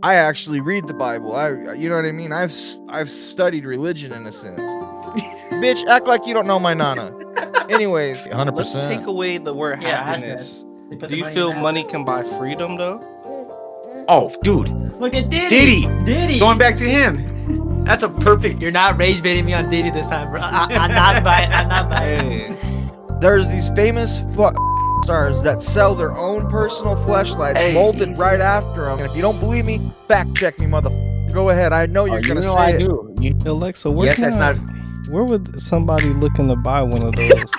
I actually read the Bible. You know what I mean? I've studied religion in a sense. Bitch, act like you don't know my nana. Anyways, Let's take 100%. away the word Yeah, I happiness. They put Do the you money feel in the money asset. can buy freedom though? Oh, dude, Look at Diddy. Diddy. Going back to him. That's a perfect. You're not rage baiting me on Diddy this time, bro. I'm not buying. I'm not buying. Hey, There's these famous stars that sell their own personal fleshlights Hey, molded easy. right after them. And if you don't believe me, fact check me, motherfucker. Go ahead. I know you're you gonna know say I it. do. You Alexa, where Yes, can that's I, not. where would somebody looking to buy one of those?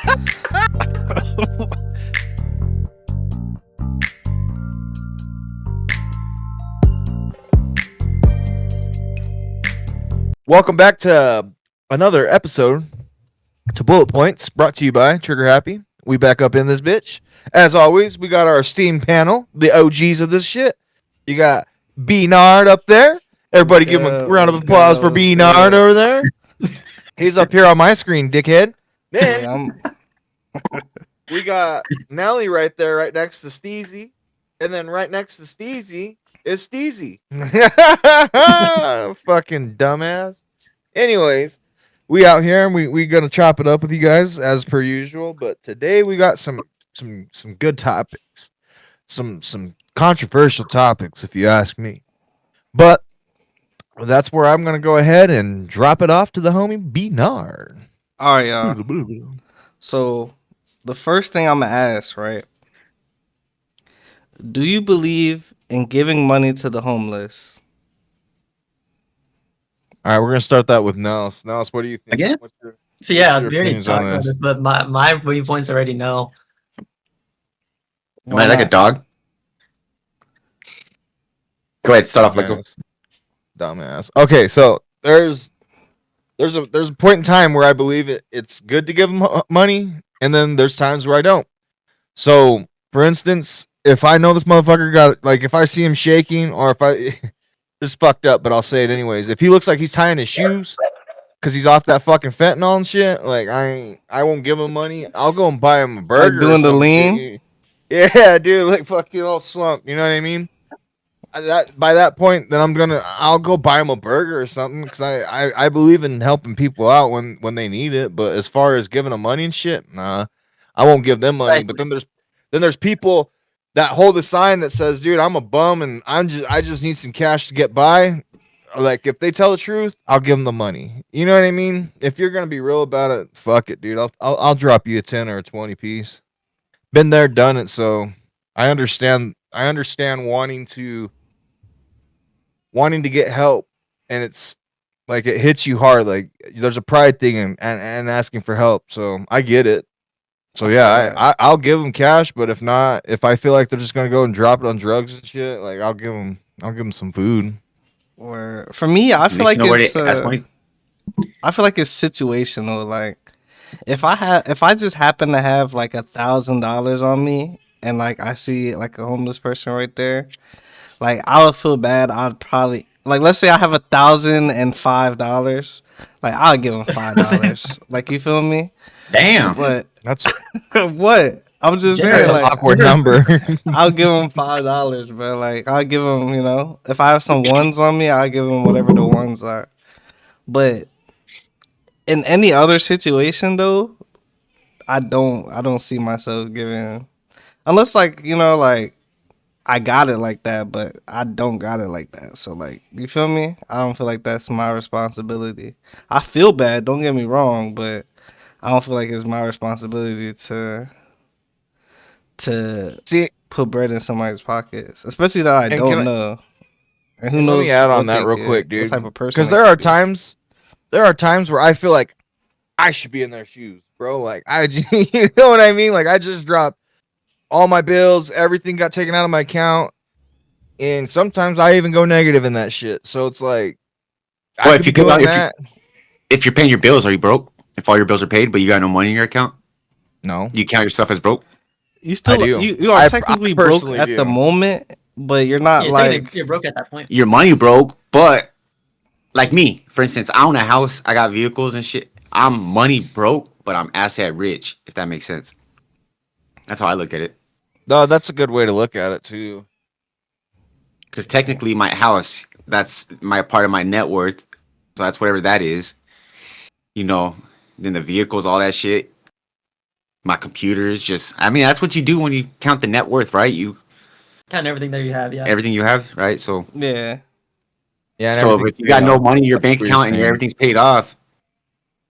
Welcome back to another episode to Bullet Points, brought to you by Trigger Happy. We back up in this bitch. As always, we got our esteemed panel, the OGs of this shit. You got B Nard up there. Everybody give him a round of applause for B Nard over there. He's up here on my screen, dickhead. Then we got Nelly right there, right next to Steezy. And then right next to Steezy is Steezy. Fucking dumbass. Anyways, we out here and we gonna chop it up with you guys as per usual. But today we got some good topics, some controversial topics, if you ask me. But that's where I'm gonna go ahead and drop it off to the homie B Nard. All right, y'all. So the first thing I'm gonna ask, right? Do you believe in giving money to the homeless? All right, we're gonna start that with Nels. Nels, what do you think? Again? So yeah, your we already opinions on talked about this? this, but my viewpoints already know. Am I like a dog? Go ahead, start off, Lexo. Dumbass. Okay, so there's a point in time where I believe it's good to give them money, and then there's times where I don't. So, for instance, if I know this motherfucker got, like, if I see him shaking, or if I this is fucked up, but I'll say it anyways. If he looks like he's tying his shoes because he's off that fucking fentanyl and shit, like I won't give him money. I'll go and buy him a burger. Like doing or the something. lean? Yeah, dude, like fucking all slumped. You know what I mean? By that point, then I'll go buy him a burger or something because I believe in helping people out when they need it. But as far as giving them money and shit, nah, I won't give them money. But then there's people that hold a sign that says, "Dude, I'm a bum and I just need some cash to get by." Like if they tell the truth, I'll give them the money. You know what I mean? If you're gonna be real about it, fuck it, dude. I'll drop you a 10 or a 20 piece. Been there, done it. So I understand wanting to get help, and it's like it hits you hard. Like there's a pride thing and asking for help. So I get it. So yeah, I'll give them cash, but if not, if I feel like they're just gonna go and drop it on drugs and shit, like I'll give them some food. Or for me, I feel like it's I feel like it's situational. Like if I just happen to have like $1,000 on me and like I see like a homeless person right there, like I would feel bad. I'd probably like let's say I have $1,005, like I'll give him $5. Like you feel me? Damn. But That's what? I'm just that's saying, an like awkward number. I'll give him $5, bro. Like I'll give him, if I have some ones on me, I'll give him whatever the ones are. But in any other situation, though, I don't see myself giving, unless like like I got it like that, but I don't got it like that. So like, you feel me? I don't feel like that's my responsibility. I feel bad. Don't get me wrong, but I don't feel like it's my responsibility to See, put bread in somebody's pockets, especially that I don't know. And who knows? let me add on what that they real get, quick, dude. What type of person? Because there are times where I feel like I should be in their shoes, bro. Like you know what I mean? Like I just dropped all my bills, everything got taken out of my account, and sometimes I even go negative in that shit. So it's like, Well, if you're paying your bills, are you broke? If all your bills are paid, but you got no money in your account, no, you count yourself as broke. You still you are technically broke at the moment, but you're not like you're broke at that point. Your money broke, but like me, for instance, I own a house, I got vehicles and shit. I'm money broke, but I'm asset rich. If that makes sense. That's how I look at it. No, that's a good way to look at it too. Because technically, my house, that's my part of my net worth. So that's whatever that is. You know, then the vehicles, all that shit. My computers, just, I mean, that's what you do when you count the net worth, right? You, Kind of everything that you have, yeah. everything you have, right? So, Yeah. Yeah, and so everything's if you paid got no off. money in your That's bank what you're account and saying. everything's paid off,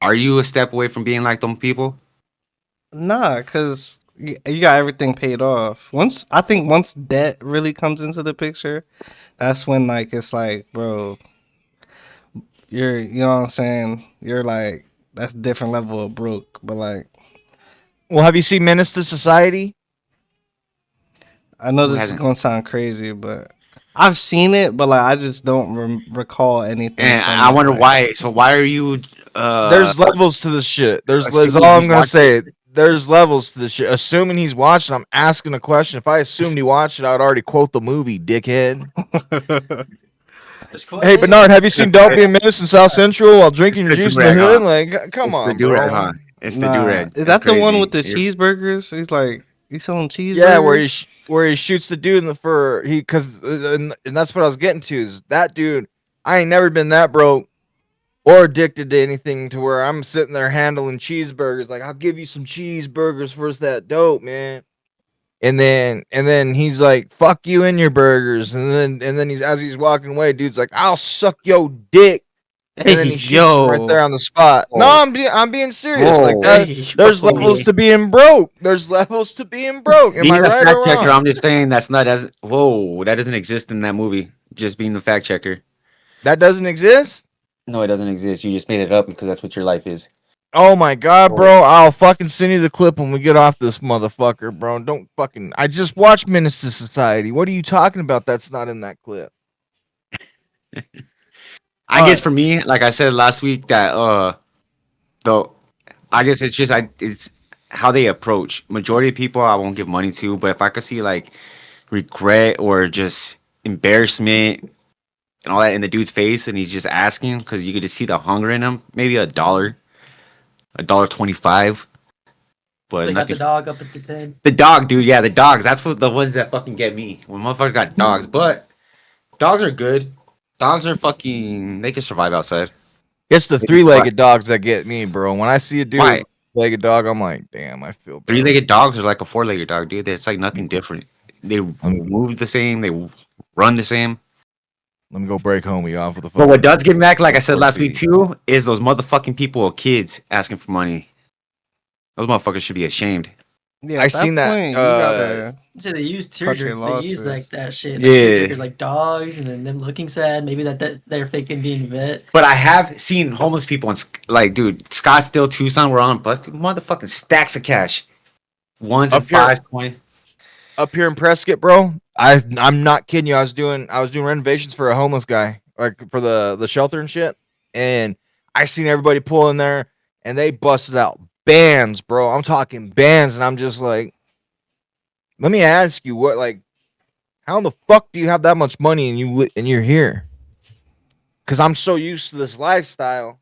are you a step away from being like them people? Nah, cause you got everything paid off. Once debt really comes into the picture, that's when like it's like, bro, you know what I'm saying? You're like that's a different level of broke. But like Well, have you seen Menace to Society? I know Who this is hasn't? gonna sound crazy, but I've seen it, but like I just don't recall anything And from I it. wonder Like why. So why are you There's levels to this shit. There's all assuming I'm he's gonna watching say. it? There's levels to this shit. Assuming he's watching, I'm asking a question. If I assumed he watched it, I'd already quote the movie, dickhead. Hey Bernard, have you seen Don't Be a Menace in South Central while drinking your The juice in the do-rag, hood? huh? Like, come It's the on, do-rag, bro. huh? It's the nah, do-rag. is That's that the one crazy. with the You're- cheeseburgers? He's like he's selling Yeah, cheeseburgers. where he shoots the dude in the fur. And that's what I was getting to is that dude. I ain't never been that broke or addicted to anything to where I'm sitting there handling cheeseburgers. Like, I'll give you some cheeseburgers for that dope, man. And then he's like, "Fuck you and your burgers." And then he's as he's walking away, dude's like, "I'll suck your dick." Hey And then he shoots him right yo, there on the spot. No, Whoa. I'm being serious. Like Whoa. hey that. There's yo. levels to being broke. There's levels to being broke. Am Being I the right or fact checker, wrong? I'm just saying that's not as whoa, that doesn't exist in that movie. Just being the fact checker. That doesn't exist. No, it doesn't exist. You just made it up because that's what your life is. Oh my god, Whoa. bro! I'll fucking send you the clip when we get off this motherfucker, bro. Don't fucking. I just watched Menace to Society. What are you talking about? That's not in that clip. I guess for me, like I said last week, that though I guess it's just it's how they approach. Majority of people I won't give money to, but if I could see like regret or just embarrassment and all that in the dude's face, and he's just asking because you could just see the hunger in him. Maybe $1.25, but They got the nothing. dog up at the 10. The dog, dude. Yeah, the dogs. That's what the ones that fucking get me. When motherfuckers got dogs, but dogs are good. Dogs are fucking. They can survive outside. It's the They can survive. three-legged dogs that get me, bro. When I see a dude with Why? a legged dog, I'm like, damn, I feel bad. Three-legged dogs are like a four-legged dog, dude. It's like nothing different. They move the same. They run the same. Let me go break homie off with a But fucking. what does get me back, like I said 4 last week feet. too, is those motherfucking people with kids asking for money. Those motherfuckers should be ashamed. Yeah, I at that seen that, point, you gotta So they use cut your tearjerker. They use like losses. that shit. Like Yeah. tearjerkers, like dogs, and then them looking sad. Maybe that they're faking being vet. But I have seen homeless people in like, dude, Scottsdale, Tucson, we're on bus, dude, motherfucking stacks of cash, ones and Up here, fives, 20. up here in Prescott, bro. I'm not kidding you. I was doing renovations for a homeless guy, like for the shelter and shit. And I seen everybody pull in there, and they busted out bands, bro. I'm talking bands, and I'm just like, let me ask you, what, like, how the fuck do you have that much money and you're here? Because I'm so used to this lifestyle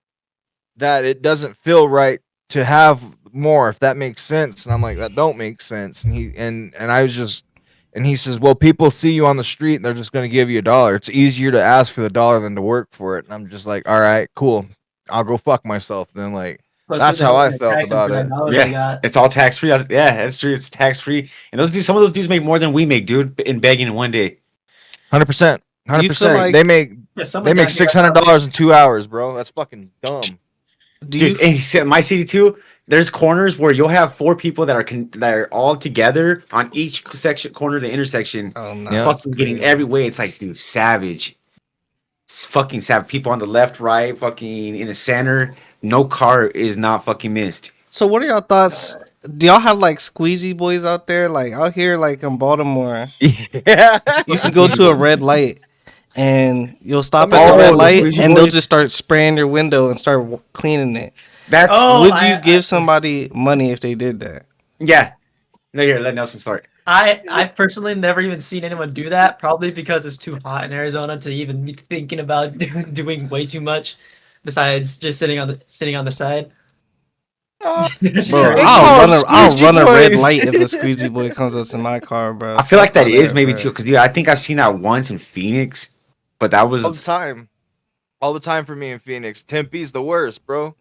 that it doesn't feel right to have more, if that makes sense. And I'm like, that don't make sense. And I was just, and he says, well, people see you on the street and they're just going to give you $1. It's easier to ask for the dollar than to work for it. And I'm just like, all right, cool. I'll go fuck myself then. Like, Plus, that's they're how not I gonna felt tax them about for that it. dollar they Yeah, got. it's all tax free. Yeah, that's true. It's tax free. And those dudes, some of those dudes make more than we make, dude, in begging in one day. 100%. Do you feel 100%. like Yeah, They someone make down here right now. $600 in 2 hours, bro. That's fucking dumb. do you Dude, and he said, my city too. There's corners where you'll have four people that are all together on each section corner of the intersection, oh no, Yeah. that's fucking getting crazy. every way. It's like, dude, savage. It's fucking savage. People on the left, right, fucking in the center. No car is not fucking missed. So what are y'all thoughts? Do y'all have like squeezy boys out there? Like out here, like in Baltimore, Yeah. you can go to a red light and you'll stop at Oh, the red the light squeezy and they'll boys? just start spraying your window and start cleaning it. That's Oh, Would you give somebody money if they did that? yeah. No, here, let Nelson start. I've personally never even seen anyone do that. Probably because it's too hot in Arizona to even be thinking about doing way too much. Besides just sitting on the side. That's Bro, They crazy. call them I'll squeegee run a red boys. light if a squeegee boy comes up to my car, bro. I feel like Fuck that all is maybe bro. too, because I think I've seen that once in Phoenix, but that All the was time. All the time for me in Phoenix. Tempe's the worst, bro.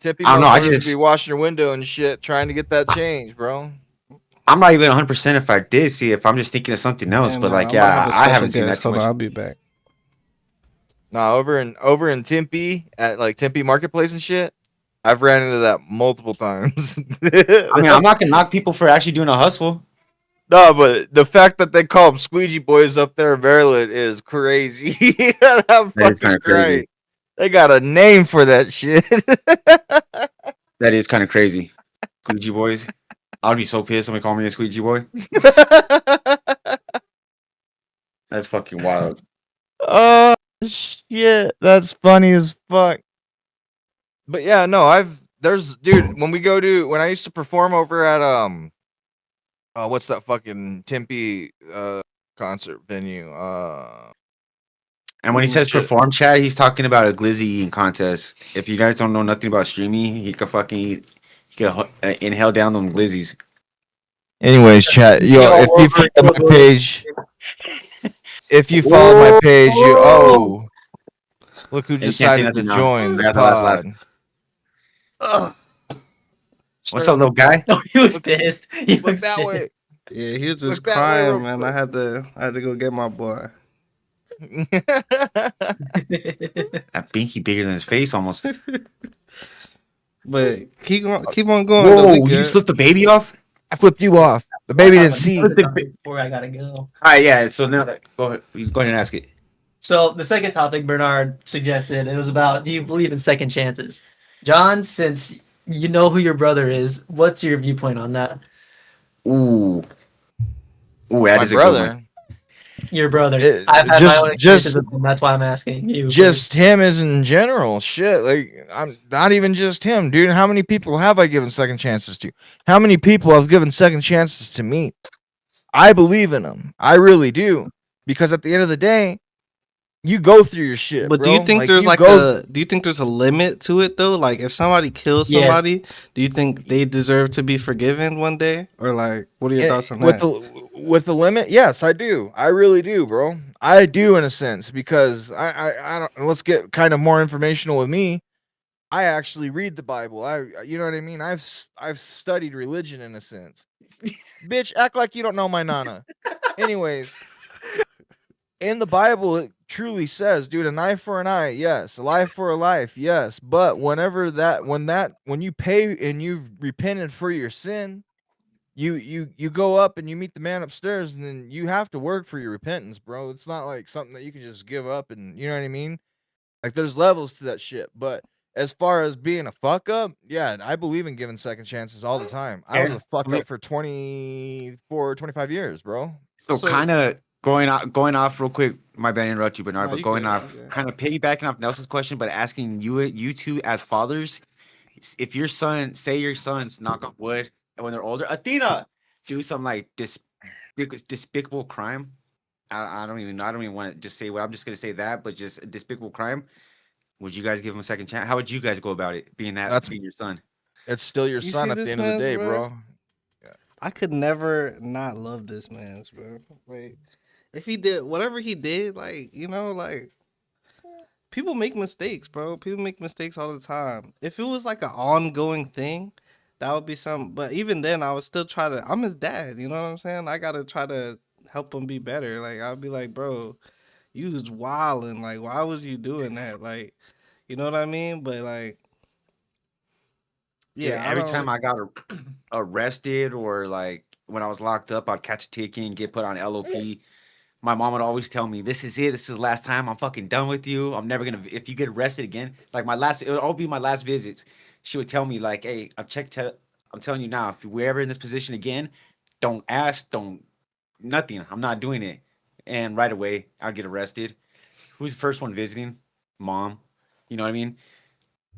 Tempe I don't know. I motherfuckers be just washing your window and shit, trying to get that change, bro. I'm not even 100% if I did see it, if I'm just thinking of something else. Hey But man, like, I'm about to have yeah, a I special haven't seen that guest. too Hold on, much. I'll be back. Nah, over in Tempe at like Tempe Marketplace and shit, I've ran into that multiple times. I mean, I'm not gonna knock people for actually doing a hustle. No, but the fact that they call them squeegee boys up there in Maryland is crazy. I'm That is kind fucking of crazy. crying. They got a name for that shit. That is kind of crazy. Squeegee boys. I'd be so pissed somebody call me a squeegee boy. That's fucking wild. Oh shit, that's funny as fuck. But yeah, no, there's dude when I used to perform over at what's that fucking Tempe concert venue? And when he Ooh says shit. perform chat, he's talking about a glizzy eating contest. If you guys don't know nothing about streaming, he could inhale down them glizzies. Anyways, chat, Yo, yo, if you over follow my page, if you follow my page, you Oh, look who Hey, you can't say decided to nothing now. join I the got the last laugh. pod. ugh. What's up, little guy? Oh, he looks Look, pissed. He look looks that pissed. way. Yeah, he was just Look that way real crying, man. quick. I had to go get my boy. That binky bigger than his face almost. But keep on going though. We Whoa, you good. slipped the baby off? I flipped you off. The Well, I baby got didn't my see. topic before I gotta go. All right, yeah. So now that go ahead, you go ahead and ask it. So the second topic Bernard suggested, it was about, do you believe in second chances? John, since you know who your brother is, what's your viewpoint on that? Ooh, that My is a good one. brother. Your brother. It, I've had my just own experiences just with him. That's why I'm asking you. just him as in general. Shit, like I'm not even just him, dude. How many people have I given second chances to? How many people I've given second chances to meet? I believe in them. I really do. Because at the end of the day, you go through your shit, But do you bro. think Like there's you like go a do you think there's a limit to it though? Like if somebody kills Yes. somebody, do you think they deserve to be forgiven one day? Or like what are your thoughts on with that? the limit. Yes, I do. I really do, bro. I do in a sense because I don't. Let's get kind of more informational with me. I actually read the Bible. You know what I mean. I've studied religion in a sense. Bitch, act like you don't know my nana. Anyways, in the Bible, it truly says, dude, an eye for an eye, yes, a life for a life, yes. But when you pay and you've repented for your sin, you go up and you meet the man upstairs, and then you have to work for your repentance, bro. It's not like something that you can just give up, and you know what I mean. Like there's levels to that shit. But as far as being a fuck up, yeah, I believe in giving second chances all the time. I was Yeah. a fuck up for 25 years, bro. So So kind of going off real quick. My bad to interrupt you, Bernard, no, but you going good. off, kind of piggybacking off Nelson's question, but asking you two as fathers, if your son, say your sons, knock on wood, and when they're older, Athena, do some like despicable crime. I don't even want to just say what I'm just gonna say that, but just a despicable crime. Would you guys give him a second chance? How would you guys go about it? That's Being your son. it's still your You son see at the this end of the man's day, bro? bro. I could never not love this man's bro. Like if he did whatever he did, like, you know, like people make mistakes, bro. People make mistakes all the time. If it was like an ongoing thing, that would be something. But even then, I would still try to. I'm his dad. You know what I'm saying? I gotta try to help him be better. Like I'll be like, bro, you was wilding. Like why was you doing that? Like you know what I mean? But like, Dude, yeah, I every don't. time I got arrested or like when I was locked up, I'd catch a ticket and get put on LOP. My mom would always tell me, "This is it. This is the last time. I'm fucking done with you. I'm never gonna. If you get arrested again, like it would all be my last visits. She would tell me like, "Hey, I'm telling you now. If we're ever in this position again, don't ask. Don't nothing. I'm not doing it." And right away, I'd get arrested. Who's the first one visiting? Mom. You know what I mean?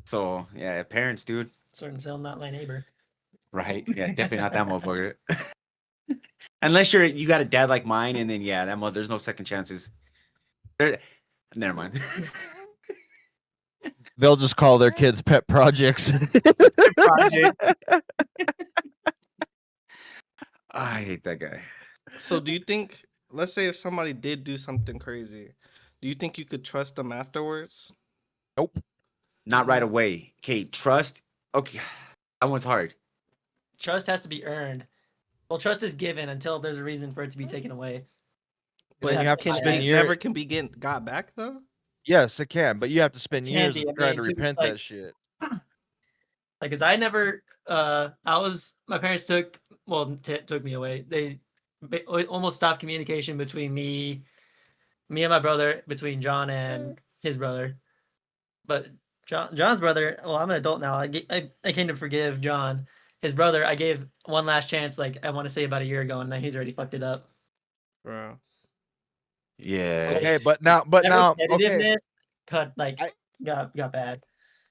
So yeah, parents, dude. Certain cell, not my neighbor. Right? Yeah, definitely not that motherfucker. Unless you got a dad like mine, and then yeah, there's no second chances. Never mind. They'll just call their kids pet projects. Project. I hate that guy. So do you think, let's say if somebody did do something crazy, do you think you could trust them afterwards? Nope. Not right away. Okay, trust. Okay, that one's hard. Trust has to be earned. Well, trust is given until there's a reason for it to be taken away. But you have to can spend it years. never can be got back though? Yes, it can, but you have to spend years Candy, of I trying mean, to to, repent like- that shit. Like, cause I never, my parents took me away. They almost stopped communication between me and my brother, between John and his brother. But John's brother, well, I'm an adult now. I came to forgive John. His brother, I gave one last chance, like I want to say about a year ago, and then he's already fucked it up. Bro. Yeah. Okay, but now, That okay, repetitiveness got got bad.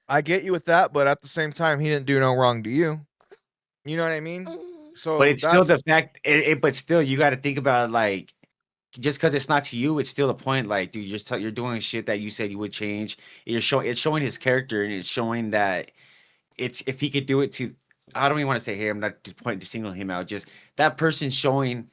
I get you with that, but at the same time, he didn't do no wrong to you. You know what I mean? So, But it's still the that's fact. But still, you got to think about it, like, just because it's not to you, it's still the point. Like, dude, you're doing shit that you said you would change. It's showing his character, and it's showing that it's if he could do it to. I don't even want to say, hey, I'm not just pointing to single him out. Just that person showing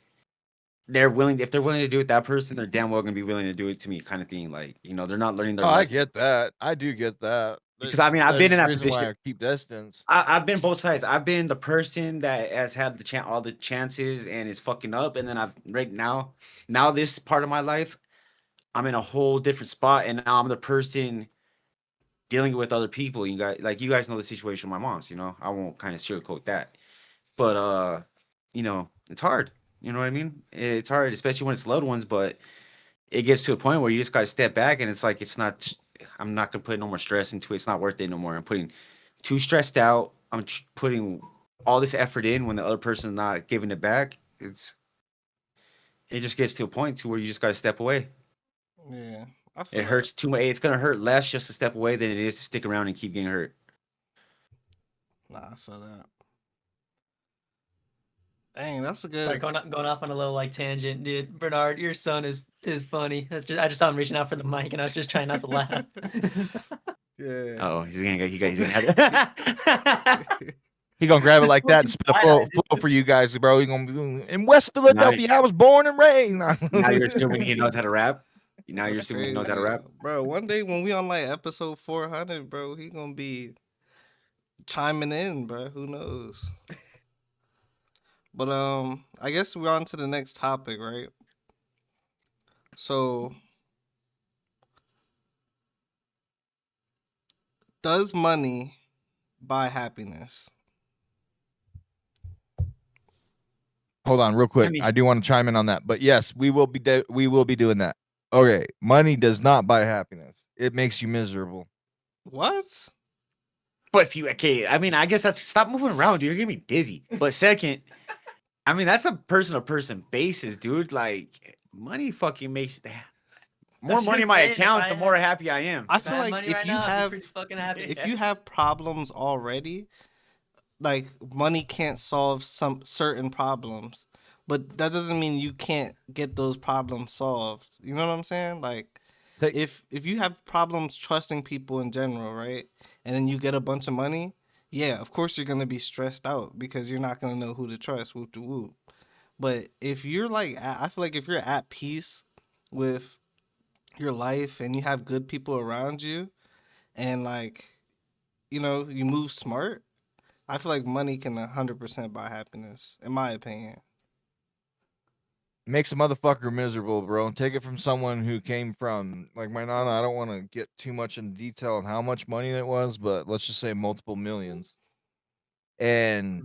they're willing. If they're willing to do it, that person, they're damn well gonna be willing to do it to me, kind of thing. Like, they're not learning their I lesson. get that. I do get that. Because, I mean, I've been in There's that a reason position. why I keep distance. I've been both sides. I've been the person that has had all the chances and is fucking up, and then now this part of my life, I'm in a whole different spot, and now I'm the person dealing with other people. You guys know the situation with my mom's. I won't kind of sugarcoat that, but it's hard. You know what I mean? It's hard, especially when it's loved ones. But it gets to a point where you just got to step back, and it's like it's not. I'm not gonna put no more stress into it. It's not worth it no more. I'm putting too stressed out. I'm putting all this effort in when the other person's not giving it back. It just gets to a point to where you just got to step away. Yeah. I feel It hurts too much. It's gonna hurt less just to step away than it is to stick around and keep getting hurt. Nah, I feel that. Dang, that's a good. Sorry, going off on a little tangent, dude. Bernard, your son is funny. I just saw him reaching out for the mic, and I was just trying not to laugh. Yeah. Oh, he's gonna have He gonna grab it like that and spit a flow for you guys, bro. He gonna be in West Philadelphia. I was born and raised. Now you're assuming he knows how to rap. Now you're That's assuming he knows how to crazy. rap. Bro, one day when we on episode 400, bro, he gonna be chiming in, bro. Who knows? But I guess we're on to the next topic, right? So, does money buy happiness? Hold on, real quick. I mean- I do want to chime in on that, but yes, we will be doing that. Okay, money does not buy happiness. It makes you miserable. What? But I mean, I guess that's stop moving around, dude. You're getting me dizzy. But second, I mean, that's a person to person basis, dude. Like, money fucking makes that. More That's money just in my saying, if account, I the had- more happy I am. I If feel had like money if right you now, I'd be have pretty fucking happy. if you have problems already, like money can't solve some certain problems, but that doesn't mean you can't get those problems solved. You know what I'm saying? Like Take- if you have problems trusting people in general, right? And then you get a bunch of money, yeah, of course you're gonna be stressed out because you're not gonna know who to trust. Whoop de whoop. But if you're I feel like if you're at peace with your life and you have good people around you, and you move smart, I feel like money can 100% buy happiness, in my opinion. Makes a motherfucker miserable, bro. Take it from someone who came from like my nana. I don't want to get too much in detail on how much money it was, but let's just say multiple millions. And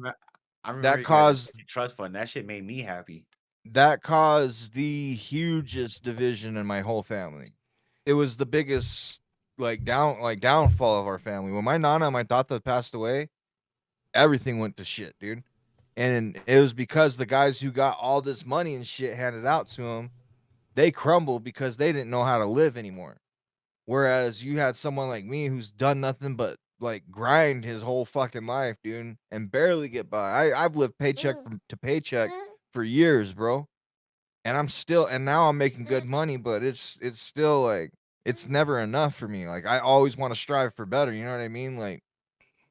I remember that you guys caused had a trust fund. That shit made me happy. that caused the hugest division in my whole family. It was the biggest downfall of our family. When my nana and my tata passed away, everything went to shit, dude. And it was because the guys who got all this money and shit handed out to them, they crumbled because they didn't know how to live anymore. Whereas you had someone like me who's done nothing but grind his whole fucking life, dude, and barely get by. I've lived paycheck to paycheck for years, bro. And now I'm making good money, but it's still it's never enough for me. Like I always want to strive for better. You know what I mean? Like,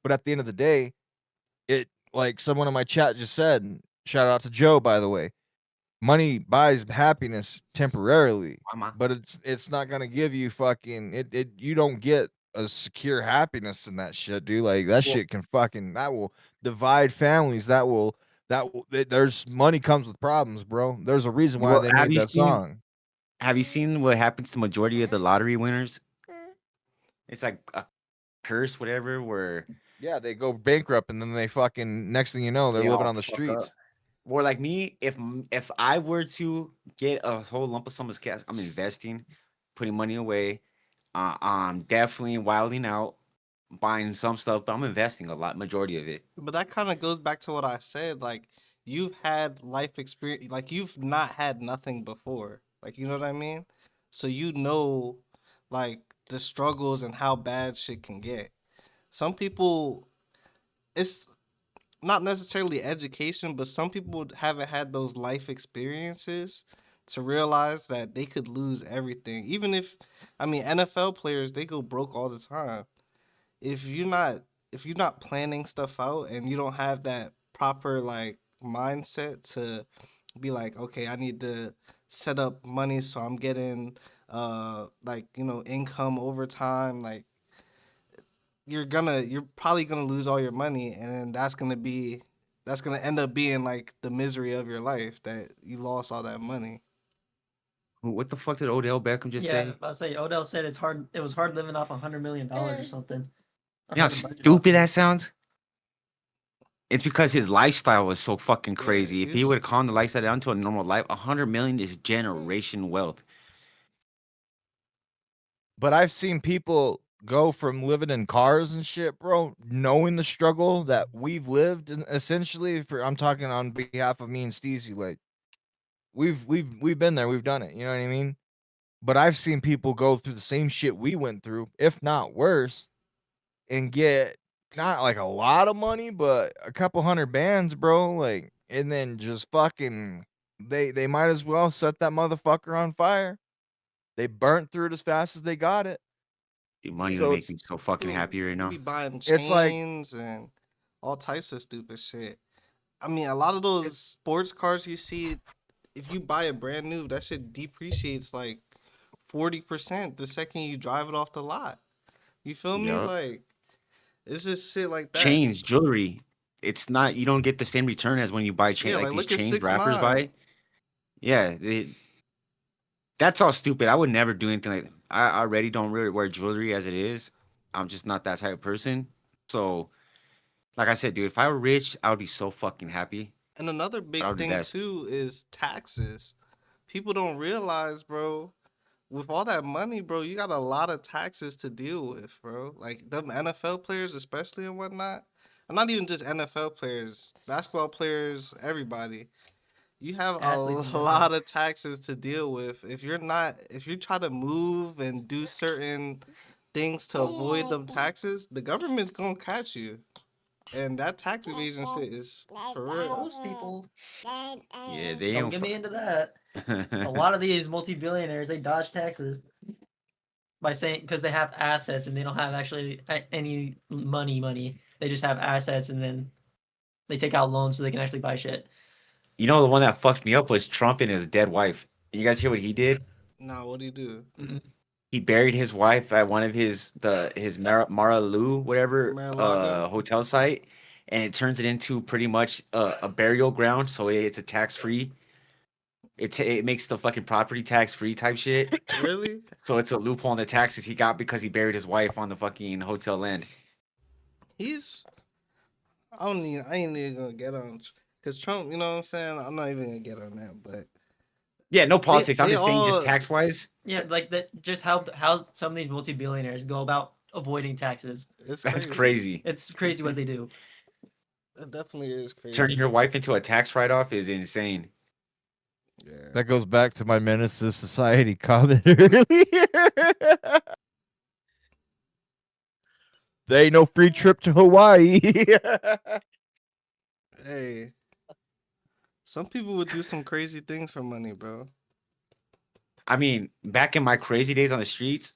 but at the end of the day, it like someone in my chat just said. Shout out to Joe, by the way. Money buys happiness temporarily, Mama. but it's not gonna give you fucking it. You don't get a secure happiness in that shit, dude. Like that Well, shit can fucking that will divide families. There's money comes with problems, bro. There's a reason why well, they made that song. have you seen what happens to majority of the lottery winners? It's like a curse, whatever, where Yeah, they go bankrupt and then they fucking next thing you know they're they living all on the fuck up. streets. Or like me, if I were to get a whole lump of sum of cash, I'm investing, putting money away. I'm definitely wilding out, buying some stuff, but I'm investing a lot, majority of it. But that kind of goes back to what I said. Like, you've had life experience. Like, you've not had nothing before. Like, you know what I mean? So you know, like, the struggles and how bad shit can get. Some people, it's not necessarily education, but some people haven't had those life experiences to realize that they could lose everything. Even if, I mean, NFL players, they go broke all the time. if you're not if you're not planning stuff out and you don't have that proper like mindset to be like, okay, I need to set up money so I'm getting like, income over time. Like, you're probably gonna lose all your money, and that's gonna end up being like the misery of your life, that you lost all that money. What the fuck did Odell Beckham just Yeah, say? I'll say Odell said it's hard. It was hard living off $100 million or something. You know how Or having budget off stupid of that it. sounds? It's because his lifestyle was so fucking Yeah, crazy. If he he's would have calmed the lifestyle down to a normal life, 100 million is generation wealth. But I've seen people go from living in cars and shit, bro, knowing the struggle that we've lived and essentially for I'm talking on behalf of me and Steezy, like we've been there, we've done it, you know what I mean? But I've seen people go through the same shit we went through, if not worse, and get not like a lot of money, but a couple hundred bands, bro, like and then just fucking they might as well set that motherfucker on fire. They burnt through it as fast as they got it. Dude, money would So make me so fucking people, happy right they be now. buying it's like chains and all types of stupid shit. I mean, a lot of those sports cars you see, if you buy a brand new, that shit depreciates like 40% the second you drive it off the lot. You feel me? Yup. Like, it's just shit like that. Chains, jewelry. It's not, you don't get the same return as when you buy chain Yeah, like like these look at chains six rappers nine. buy. Yeah, that's all stupid. I would never do anything like that. I already don't really wear jewelry as it is. I'm just not that type of person. So, like I said, dude, if I were rich, I would be so fucking happy. And another But I big would thing invest. too is taxes. People don't realize, bro, with all that money, bro, you got a lot of taxes to deal with, bro. Like them NFL players, especially and whatnot. And not even just NFL players, basketball players, everybody. You have a Athletes in general. lot of taxes to deal with. If you try to move and do certain things to avoid them taxes, the government's gonna catch you. And that tax evasion shit is for real. Most people Yeah, they don't ain't. get me into that. A lot of these multi-billionaires, they dodge taxes by saying because they have assets and they don't have actually any money. They just have assets and then they take out loans so they can actually buy shit. You know, the one that fucked me up was Trump and his dead wife. You guys hear what he did? Nah, what do you do? Mm-mm. He buried his wife at one of his Maralu whatever Mar-a-Lago? hotel site, and it turns it into pretty much a burial ground. So it's a tax free. It makes the fucking property tax free type shit. Really? So it's a loophole in the taxes he got because he buried his wife on the fucking hotel land. He's I ain't even gonna get on because Trump, you know what I'm saying? I'm not even gonna get on that, but Yeah, no politics. I'm they just saying, just all tax wise, Yeah, like that. Just how some of these multi-billionaires go about avoiding taxes. it's that's crazy. crazy. It's crazy what they do. It definitely is Turning crazy. your wife into a tax write off is insane. Yeah. that goes back to my menace to society comment earlier. There ain't no free trip to Hawaii. Hey, some people would do some crazy things for money, bro. I mean, back in my crazy days on the streets,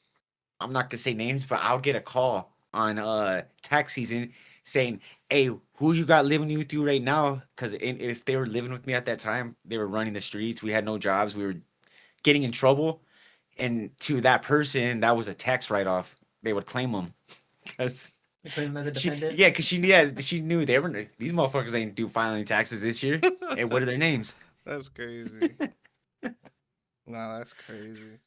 I'm not gonna say names, but I'll get a call on tax season saying, "Hey, who you got living with you right now?" Because if they were living with me at that time, they were running the streets. We had no jobs. We were getting in trouble, and to that person, that was a tax write off. They would claim them because They claim him as a she, defendant. yeah, because she knew they were these motherfuckers ain't due filing taxes this year. Hey, what are their names? That's crazy. Nah, that's crazy.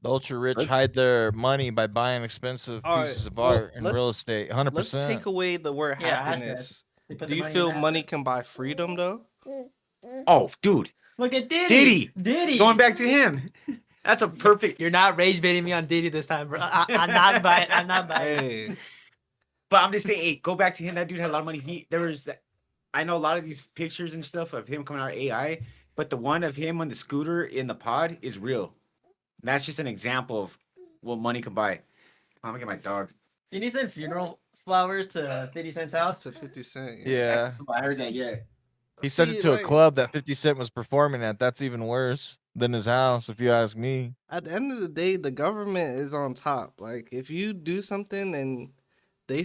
The ultra rich Let's- hide their money by buying expensive All right, pieces of well, art and real estate. let's take 100%. away the word Yeah, happiness. They put Do the you money in feel assets. money can buy freedom though? Oh, dude, Look at Diddy. Diddy. Going back to him. That's a perfect. You're not rage baiting me on Diddy this time, bro. I'm not buying. I'm not buying. Hey, But I'm just saying, hey, go back to him. That dude had a lot of money. I know a lot of these pictures and stuff of him coming out of AI, but the one of him on the scooter in the pod is real. That's just an example of what money can buy. I'm gonna get my dogs. Didn't he send funeral flowers to 50 Cent's house? to 50 Cent. Yeah. I heard that. Yeah. He sent See, it to a like, club that 50 Cent was performing at. That's even worse than his house, if you ask me. At the end of the day, the government is on top. Like, if you do something and they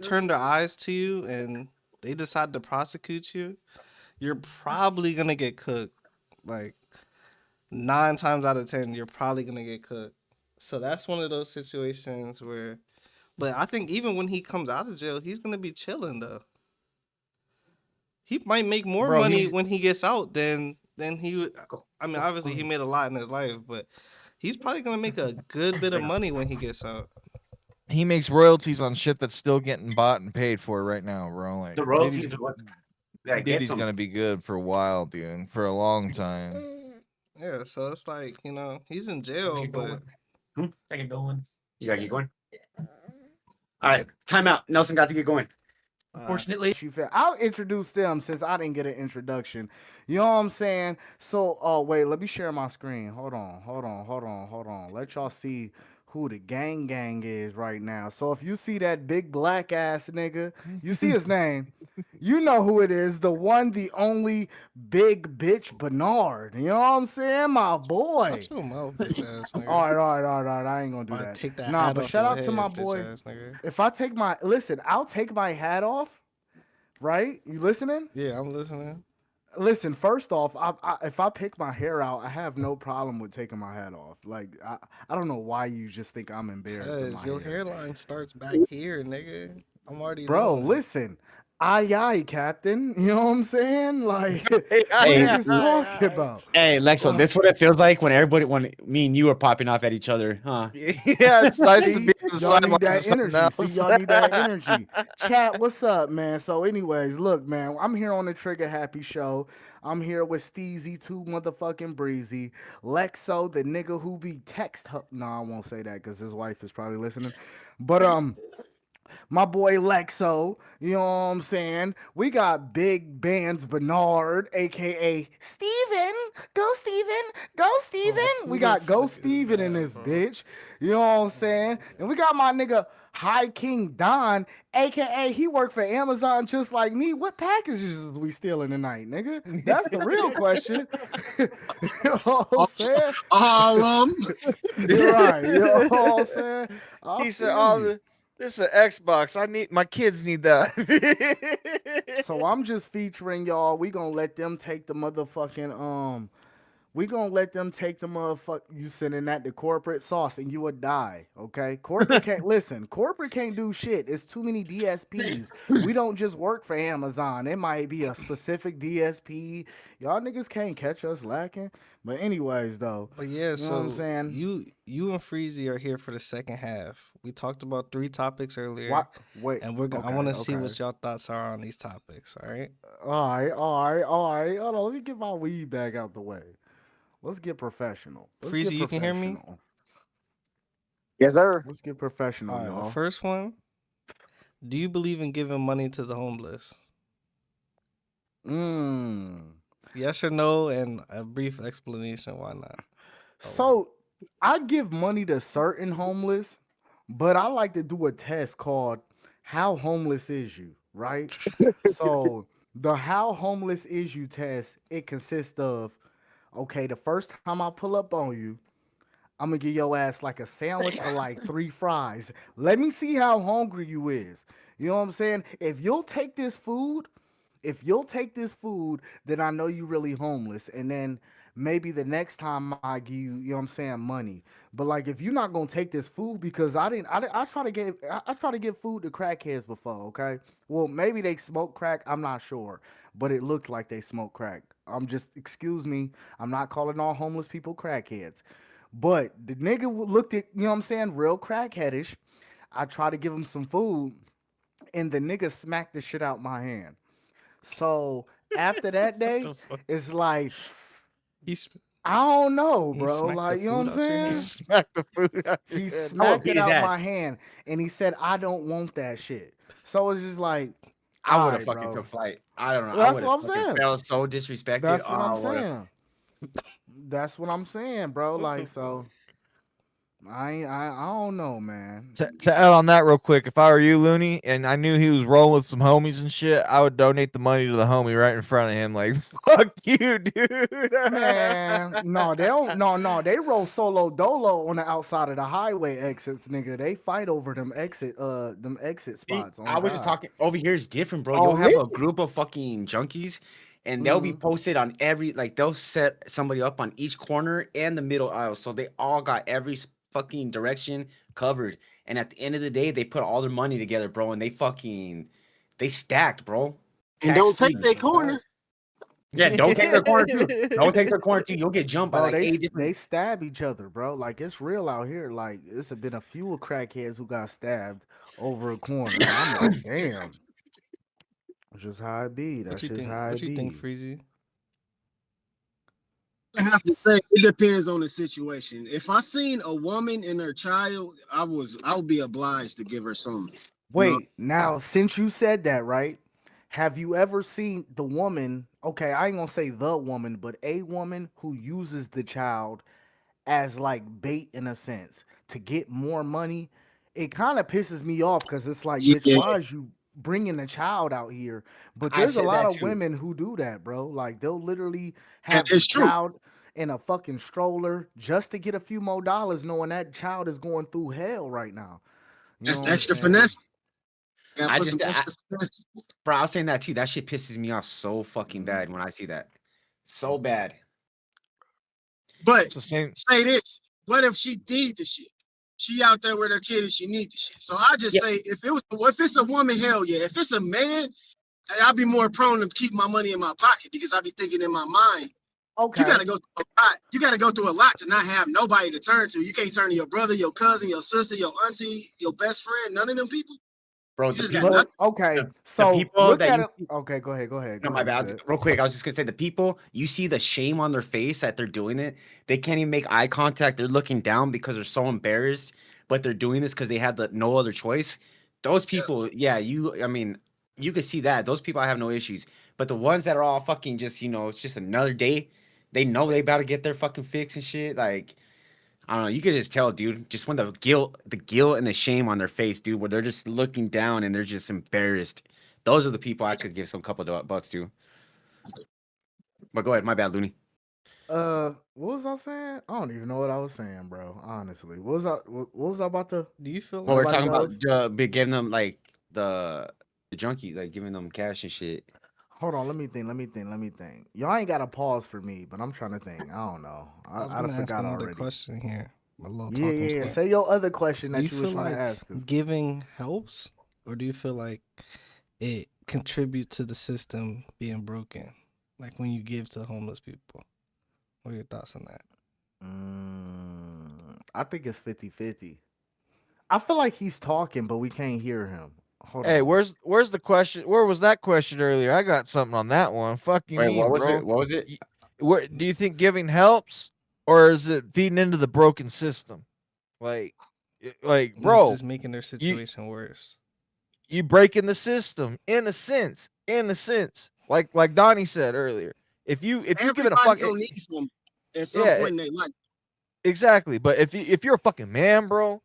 turn their eyes to you and they decide to prosecute you, you're probably gonna get cooked. Like 9 times out of 10, you're probably gonna get cooked. So that's one of those situations where. But I think even when he comes out of jail, he's gonna be chilling though. He might make more Bro, money he's- when he gets out than he would. I mean, obviously he made a lot in his life, but he's probably gonna make a good bit of money when he gets out. He makes royalties on shit that's still getting bought and paid for right now, bro. Like The royalties Diddy's, are what that Diddy's gets him. gonna be good for a while, dude. For a long time. Yeah, so it's like, he's in jail, but I can go one. You gotta get going. All right, time out. Nelson got to get going. Unfortunately, You feel I'll introduce them since I didn't get an introduction. You know what I'm saying? So, oh wait, let me share my screen. Hold on. Let y'all see who the gang is right now. So if you see that big black ass nigga, you see his name. You know who it is, the one, the only big bitch Bernard. You know what I'm saying? My boy. shut your mouth, bitch ass nigga. All right. I ain't gonna do I'll that. take that Nah, hat but off shout your out to head, my bitch boy. ass nigga. If I take my I'll take my hat off. Right? You listening? Yeah, I'm listening. Listen, first off, if I pick my hair out, I have no problem with taking my hat off. Like, I don't know why you just think I'm embarrassed of my Cause your hair. hairline starts back here, nigga. I'm already Bro, knowing it. listen. Aye, Captain. You know what I'm saying? Like, what Hey. niggas talking about? Hey, Lexo, this is what it feels like when me and you are popping off at each other, huh? Yeah, it's nice to See, be on the y'all need sidelines of that something energy. else. See, y'all need that energy. Chat, what's up, man? So, anyways, look, man, I'm here on the Trigger Happy Show. I'm here with Steezy, too motherfucking breezy. Lexo, the nigga who be No, I won't say that because his wife is probably listening. But my boy Lexo, you know what I'm saying? We got Big Bands Bernard, aka Steven. Go Steven. Go Steven. who We the got Go fuck is Steven in that, this bro? bitch. You know what I'm saying? And we got my nigga High King Don, aka he worked for Amazon just like me. What packages is we stealing tonight, nigga? That's the real question. You know what I'm saying? Harlem. You're right. You know what I'm saying? I He said, feel "Oh, you. this is an Xbox. My kids need that." So I'm just featuring y'all. We gonna let them take the motherfucking We gonna let them take the motherfucker. You sending that to corporate sauce and you would die. Okay, corporate can't listen. Corporate can't do shit. It's too many DSPs. We don't just work for Amazon. It might be a specific DSP. Y'all niggas can't catch us lacking. But anyways, though, But yeah, you know what I'm so saying? you and Freezy are here for the second half. We talked about 3 topics earlier. What? Wait. And I okay, want to see okay. what y'all thoughts are on these topics, all right? All right. Hold on. Let me get my weed bag out the way. Let's get professional. Let's Freezy, get you can hear me? professional. Yes, sir. Let's get professional, All right, y'all. the first one. Do you believe in giving money to the homeless? Yes or no, and a brief explanation why not. So I give money to certain homeless, but I like to do a test called "How Homeless Is You?" Right? So the "How Homeless Is You" test, it consists of, okay, the first time I pull up on you, I'm gonna give your ass like a sandwich or like 3 fries. Let me see how hungry you is. You know what I'm saying? If you'll take this food, then I know you really homeless. And then maybe the next time I give you, you know what I'm saying, money. But like if you're not gonna take this food because I try to get I try to give food to crackheads before, okay? Well, maybe they smoke crack, I'm not sure. But it looked like they smoke crack. I'm just excuse me, I'm not calling all homeless people crackheads. But the nigga looked at, you know what I'm saying, real crackheadish. I try to give him some food, and the nigga smacked the shit out my hand. So after that day, it's like He's I don't know, he bro. smacked the Like you know what food I'm out your He hand. saying? smacked the food out your He head. I would smacked beat it his out ass. my hand, and he said, "I don't want that shit." So it's just like, I would all have right, fucking bro. took flight. I don't know. I That's would have what I'm fucking saying. felt so disrespected. That's Oh, what I'm I would have. saying. That's what I'm saying, bro. What the Like fuck? so, I don't know, man. To add on that real quick, if I were you, Looney, and I knew he was rolling with some homies and shit, I would donate the money to the homie right in front of him. Like, fuck you, dude. Man, no, they don't. No, no, they roll solo dolo on the outside of the highway exits, nigga. They fight over them exit See, spots. On I was just God. talking over here is different, bro. Oh, You'll have really? a group of fucking junkies and they'll be Mm-hmm. posted on every like they'll set somebody up on each corner and the middle aisle. So they all got every fucking direction covered. And at the end of the day, they put all their money together, bro, and they stacked, bro. And Tax don't take free. their That's a fact. corner. Yeah, don't take their corner too. Don't take their corner too. You'll get jumped by Bro, like eight they different. stab each other, bro. Like it's real out here. Like it's been a few crackheads who got stabbed over a corner, and I'm like, damn. That's just how it be. What That's you just think? how What it you think, be. Freezy? I have to say it depends on the situation. If I seen a woman and her child, I would be obliged to give her something. You know, Wait, now since you said that, right? Have you ever seen the woman? Okay, I ain't gonna say the woman, but a woman who uses the child as like bait in a sense to get more money. It kind of pisses me off because it's like, bitch, yeah, why is you bringing the child out here? But I there's a said lot that of too. women who do that, bro. Like they'll literally and have the it's true. child in a fucking stroller just to get a few more dollars, knowing that child is going through hell right now. You know That's what I'm extra saying? finesse. Gotta I put some just extra finesse. bro, I was saying that too. That shit pisses me off so fucking Mhm. bad when I see that. So bad. But So same. say this: what if she need the shit? She out there with her kid and she need the shit. So I just Yeah. say, if it's a woman, hell yeah. If it's a man, I'd be more prone to keep my money in my pocket because I'd be thinking in my mind, you got Okay. to go through a lot. You got to go through a lot to not have nobody to turn to. You can't turn to your brother, your cousin, your sister, your auntie, your best friend. None of them people. Bro, You the just got people nothing. But okay, the so people look that at you it. Okay, go ahead, go ahead, no, go my ahead, bad. Ted. Real quick, I was just gonna say the people you see the shame on their face that they're doing it. They can't even make eye contact. They're looking down because they're so embarrassed, but they're doing this because they had no other choice. Those Yeah. people, yeah, I mean, you could see that. Those people I have no issues. But the ones that are all fucking just, it's just another day. They know they about to get their fucking fix and shit. Like, I don't know. You could just tell, dude. Just when the guilt and the shame on their face, dude, where they're just looking down and they're just embarrassed. Those are the people I could give some couple of bucks to. But go ahead, my bad, Looney. What was I saying? I don't even know what I was saying, bro. Honestly, what was I about to? Do you feel Well, we're like Nobody talking about knows. giving them like the junkies, like giving them cash and shit. Hold on, let me think. Let me think. Let me think. Y'all ain't got a pause for me, but I'm trying to think. I don't know. I was I gonna ask forgot another already. question here, a little Yeah, talking yeah, yeah. point. Say your other question Do you that you was feel trying to like ask us. giving helps, or do you feel like it contributes to the system being broken? Like when you give to homeless people. What are your thoughts on that? I think it's 50-50. I feel like he's talking, but we can't hear him. Hold Hey, on. where's the question? Where was that question earlier? I got something on that one. Fuck you Wait, what mean, was it? bro? What was it? Where do you think giving helps, or is it feeding into the broken system? Like, Just bro, making their you situation worse. you breaking the system in a sense, in a sense. Like Donnie said earlier, if you give it a Everybody fuck, gonna need some at some yeah, point in their life. exactly. But if you're a fucking man, bro,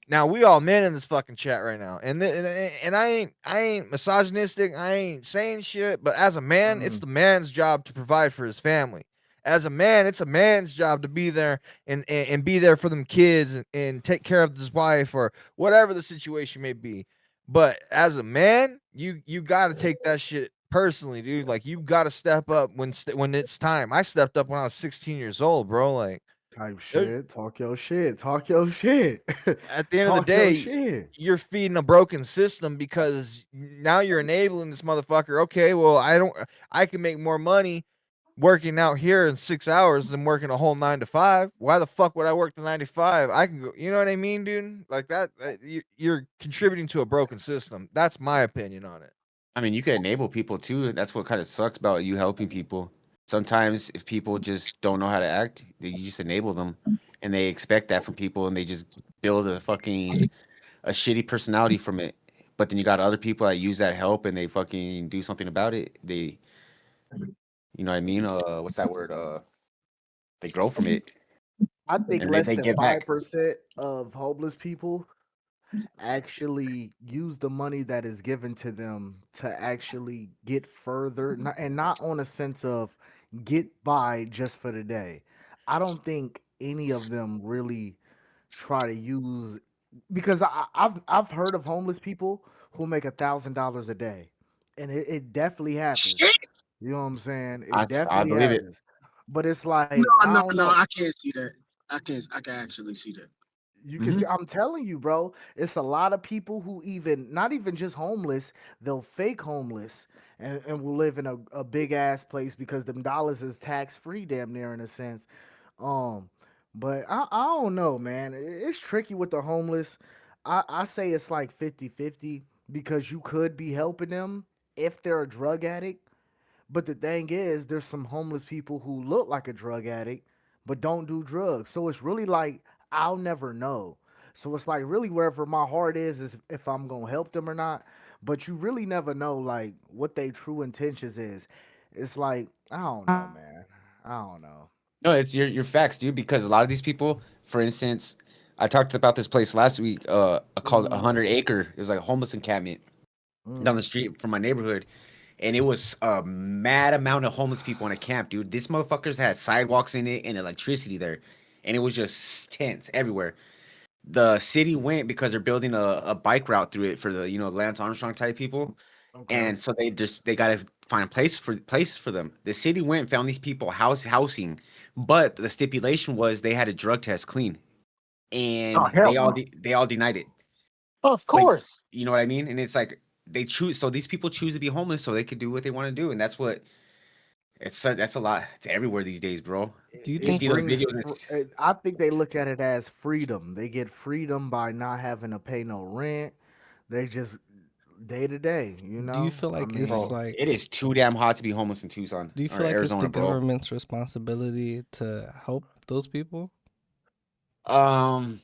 now we all men in this fucking chat right now, and I ain't misogynistic. I ain't saying shit. But as a man, it's Mm, the man's job to provide for his family. as a man, it's a man's job to be there and be there for them kids and take care of his wife or whatever the situation may be. But as a man, you got to take that shit personally, dude. Like you got to step up when it's time. I stepped up when I was 16 years old, bro. Like Type there- shit. Talk your shit. Talk your shit. at the end of the Talk your day, shit. you're feeding a broken system because now you're enabling this motherfucker. Okay, well, I can make more money working out here in 6 hours than working a whole 9 to 5. Why the fuck would I work the 9 to 5? I can go, you know what I mean, dude? Like that, you're contributing to a broken system. That's my opinion on it. I mean, you can enable people too. That's what kind of sucks about you helping people. Sometimes if people just don't know how to act, you just enable them, and they expect that from people, and they just build a shitty personality from it. But then you got other people that use that help, and they fucking do something about it. They, you know what I mean? What's that word? They grow from it, I think and less they than get back. 5% of homeless people actually use the money that is given to them to actually get further, and not on a sense of get by just for the day. I don't think any of them really try to use, because I've heard of homeless people who make $1,000 a day, and it definitely happens. Shit. You know what I'm saying? It I definitely believe it. happens. But it's like, No, I no, don't no. know. I can't see that. I can actually see that. You can Hmm. see, I'm telling you, bro, it's a lot of people who even not even just homeless, they'll fake homeless and will live in a big ass place because them dollars is tax free damn near in a sense. Um, but I don't know, man. It's tricky with the homeless. I say it's like 50-50 because you could be helping them if they're a drug addict, but the thing is, there's some homeless people who look like a drug addict but don't do drugs. So it's really like I'll never know. So it's like really wherever my heart is if I'm gonna help them or not. But you really never know like what their true intentions is. It's like I don't know, man. I don't know. No, it's your facts, dude. Because a lot of these people, for instance, I talked about this place last week. Called Mm, 100 Acre. It was like a homeless encampment down mm, the street from my neighborhood, and it was a mad amount of homeless people in a camp, dude. These motherfuckers had sidewalks in it and electricity there, and it was just tents everywhere. The city went because they're building a bike route through it for the Lance Armstrong type people, okay. and so they got to find a place for them. The city went and found these people housing, but the stipulation was they had a drug test clean, Oh and hell no! they all denied it. Of But course. you know what I mean? And it's like they choose. So these people choose to be homeless so they could do what they want to do, and that's a lot. It's everywhere these days, bro. Do you You It think see those brings. videos. And it's, I think they look at it as freedom. They get freedom by not having to pay no rent. They just day to day. You do you know. feel I like it's mean, bro, like it is too damn hot to be homeless in Tucson do you or feel like it's the Arizona, bro. government's responsibility to help those people? Um,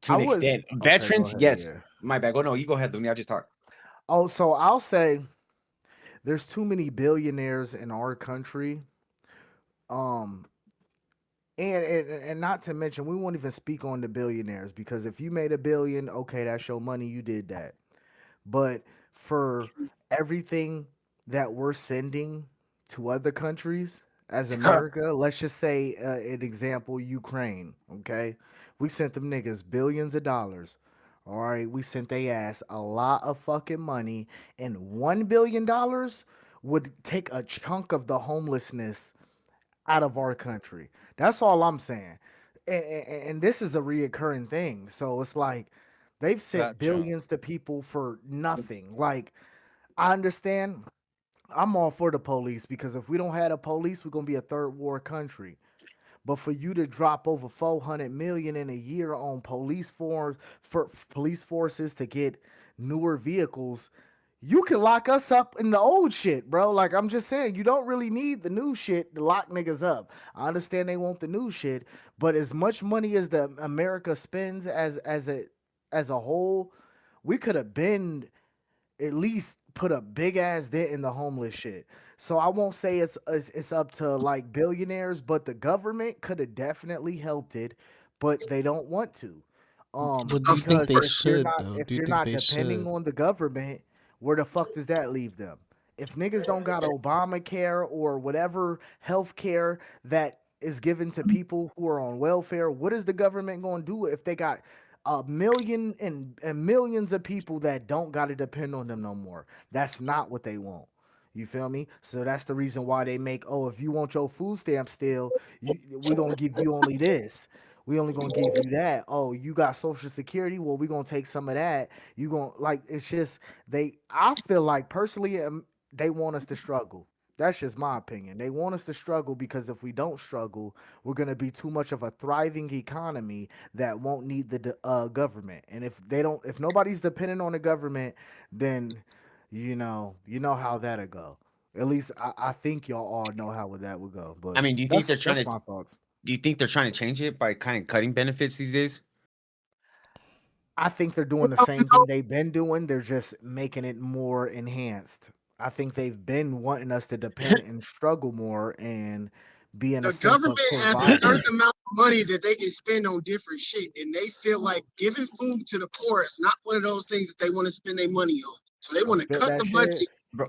to I an was extent, okay. Go veterans, ahead. yes. Yeah. My bad. Go no, you go ahead, Looney. I'll just talk. Oh, so I'll say there's too many billionaires in our country. Um, and not to mention, we won't even speak on the billionaires because if you made a billion, okay, that's your money. You did that. But for everything that we're sending to other countries as America, let's just say an example, Ukraine. Okay, we sent them niggas billions of dollars. All right, we sent they ass a lot of fucking money, and $1 billion would take a chunk of the homelessness out of our country. That's all I'm saying. And this is a reoccurring thing. So it's like they've sent That chunk. billions to people for nothing. Like, I understand. I'm all for the police because if we don't have a police, we're gonna be a third world country. But for you to drop over 400 million in a year on for police forces to get newer vehicles, you can lock us up in the old shit, bro. Like I'm just saying, you don't really need the new shit to lock niggas up. I understand they want the new shit, but as much money as the America spends as a whole, we could have been at least put a big ass dent in the homeless shit. So I won't say it's up to like billionaires, but the government could have definitely helped it, but they don't want to. But do you Of think Because they course. should though? if Do you you're think not they depending should? on the government, where the fuck does that leave them? If niggas don't got Obamacare or whatever health care that is given to people who are on welfare, what is the government going to do if they got a million and millions of people that don't got to depend on them no more? That's not what they want. You feel me? So that's the reason why they make, oh, if you want your food stamp still, we gonna give you only this. We only gonna give you that. Oh, you got Social Security? Well, we gonna take some of that. You gonna like it's just I feel like personally, they want us to struggle. That's just my opinion. They want us to struggle because if we don't struggle, we're gonna be too much of a thriving economy that won't need the government. And if nobody's dependent on the government, then you know how that'll go. At least I think y'all all know how that would go. But I mean, do you think that's they're trying to? my thoughts. Do you think they're trying to change it by kind of cutting benefits these days? I think they're doing the same thing they've been doing. They're just making it more enhanced. I think they've been wanting us to depend and struggle more and be in a The sense of government has a certain survival. amount of money that they can spend on different shit, and they feel like giving food to the poor is not one of those things that they want to spend their money on. So they Y'all want to spit cut that the shit. budget Bro,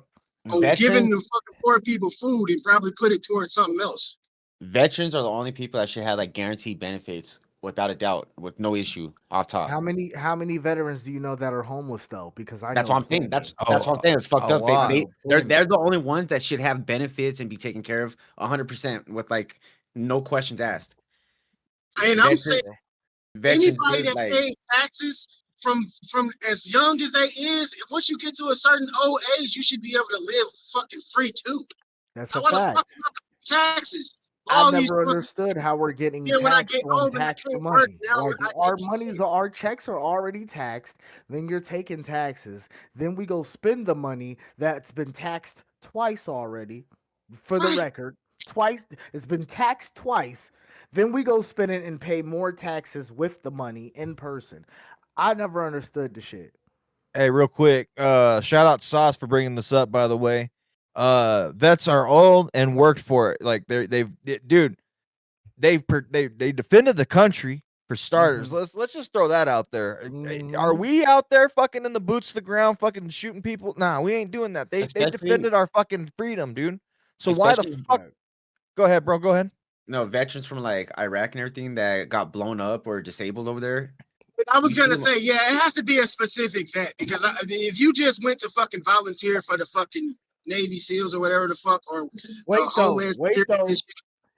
on giving veterans the fucking poor people food and probably put it towards something else. veterans are the only people that should have like guaranteed benefits without a doubt, with no issue off top. How many veterans do you know that are homeless though? Because I That's know what I'm saying. plenty. That's what I'm saying. It's fucked A up. lot. They're the only ones that should have benefits and be taken care of 100% with like no questions asked. And I'm saying Veterans, anybody good, that's like paid taxes from as young as they is, once you get to a certain old age, you should be able to live fucking free too. That's a Why the fuck fact. am I taxes? I All these never fucking understood how we're getting yeah, when I taxed get on old and I taxed can't work money. now, Like I our checks are already taxed. Then you're taking taxes. Then we go spend the money that's been taxed twice already. For the right. record, twice it's been taxed twice. Then we go spend it and pay more taxes with the money in person. I never understood the shit. Hey, real quick, shout out Sauce for bringing this up. By the way, vets are old and worked for it. Like dude, they defended the country for starters. Let's just throw that out there. Are Mhm. we out there fucking in the boots to the ground, fucking shooting people? Nah, we ain't doing that. They especially defended our fucking freedom, dude. So why the especially fuck? Go ahead, bro. Go ahead. no veterans from like Iraq and everything that got blown up or disabled over there. I was You see gonna them, say, yeah, it has to be a specific vet because if you just went to fucking volunteer for the fucking Navy SEALs or whatever the fuck or Wait Homeland Security, and shit,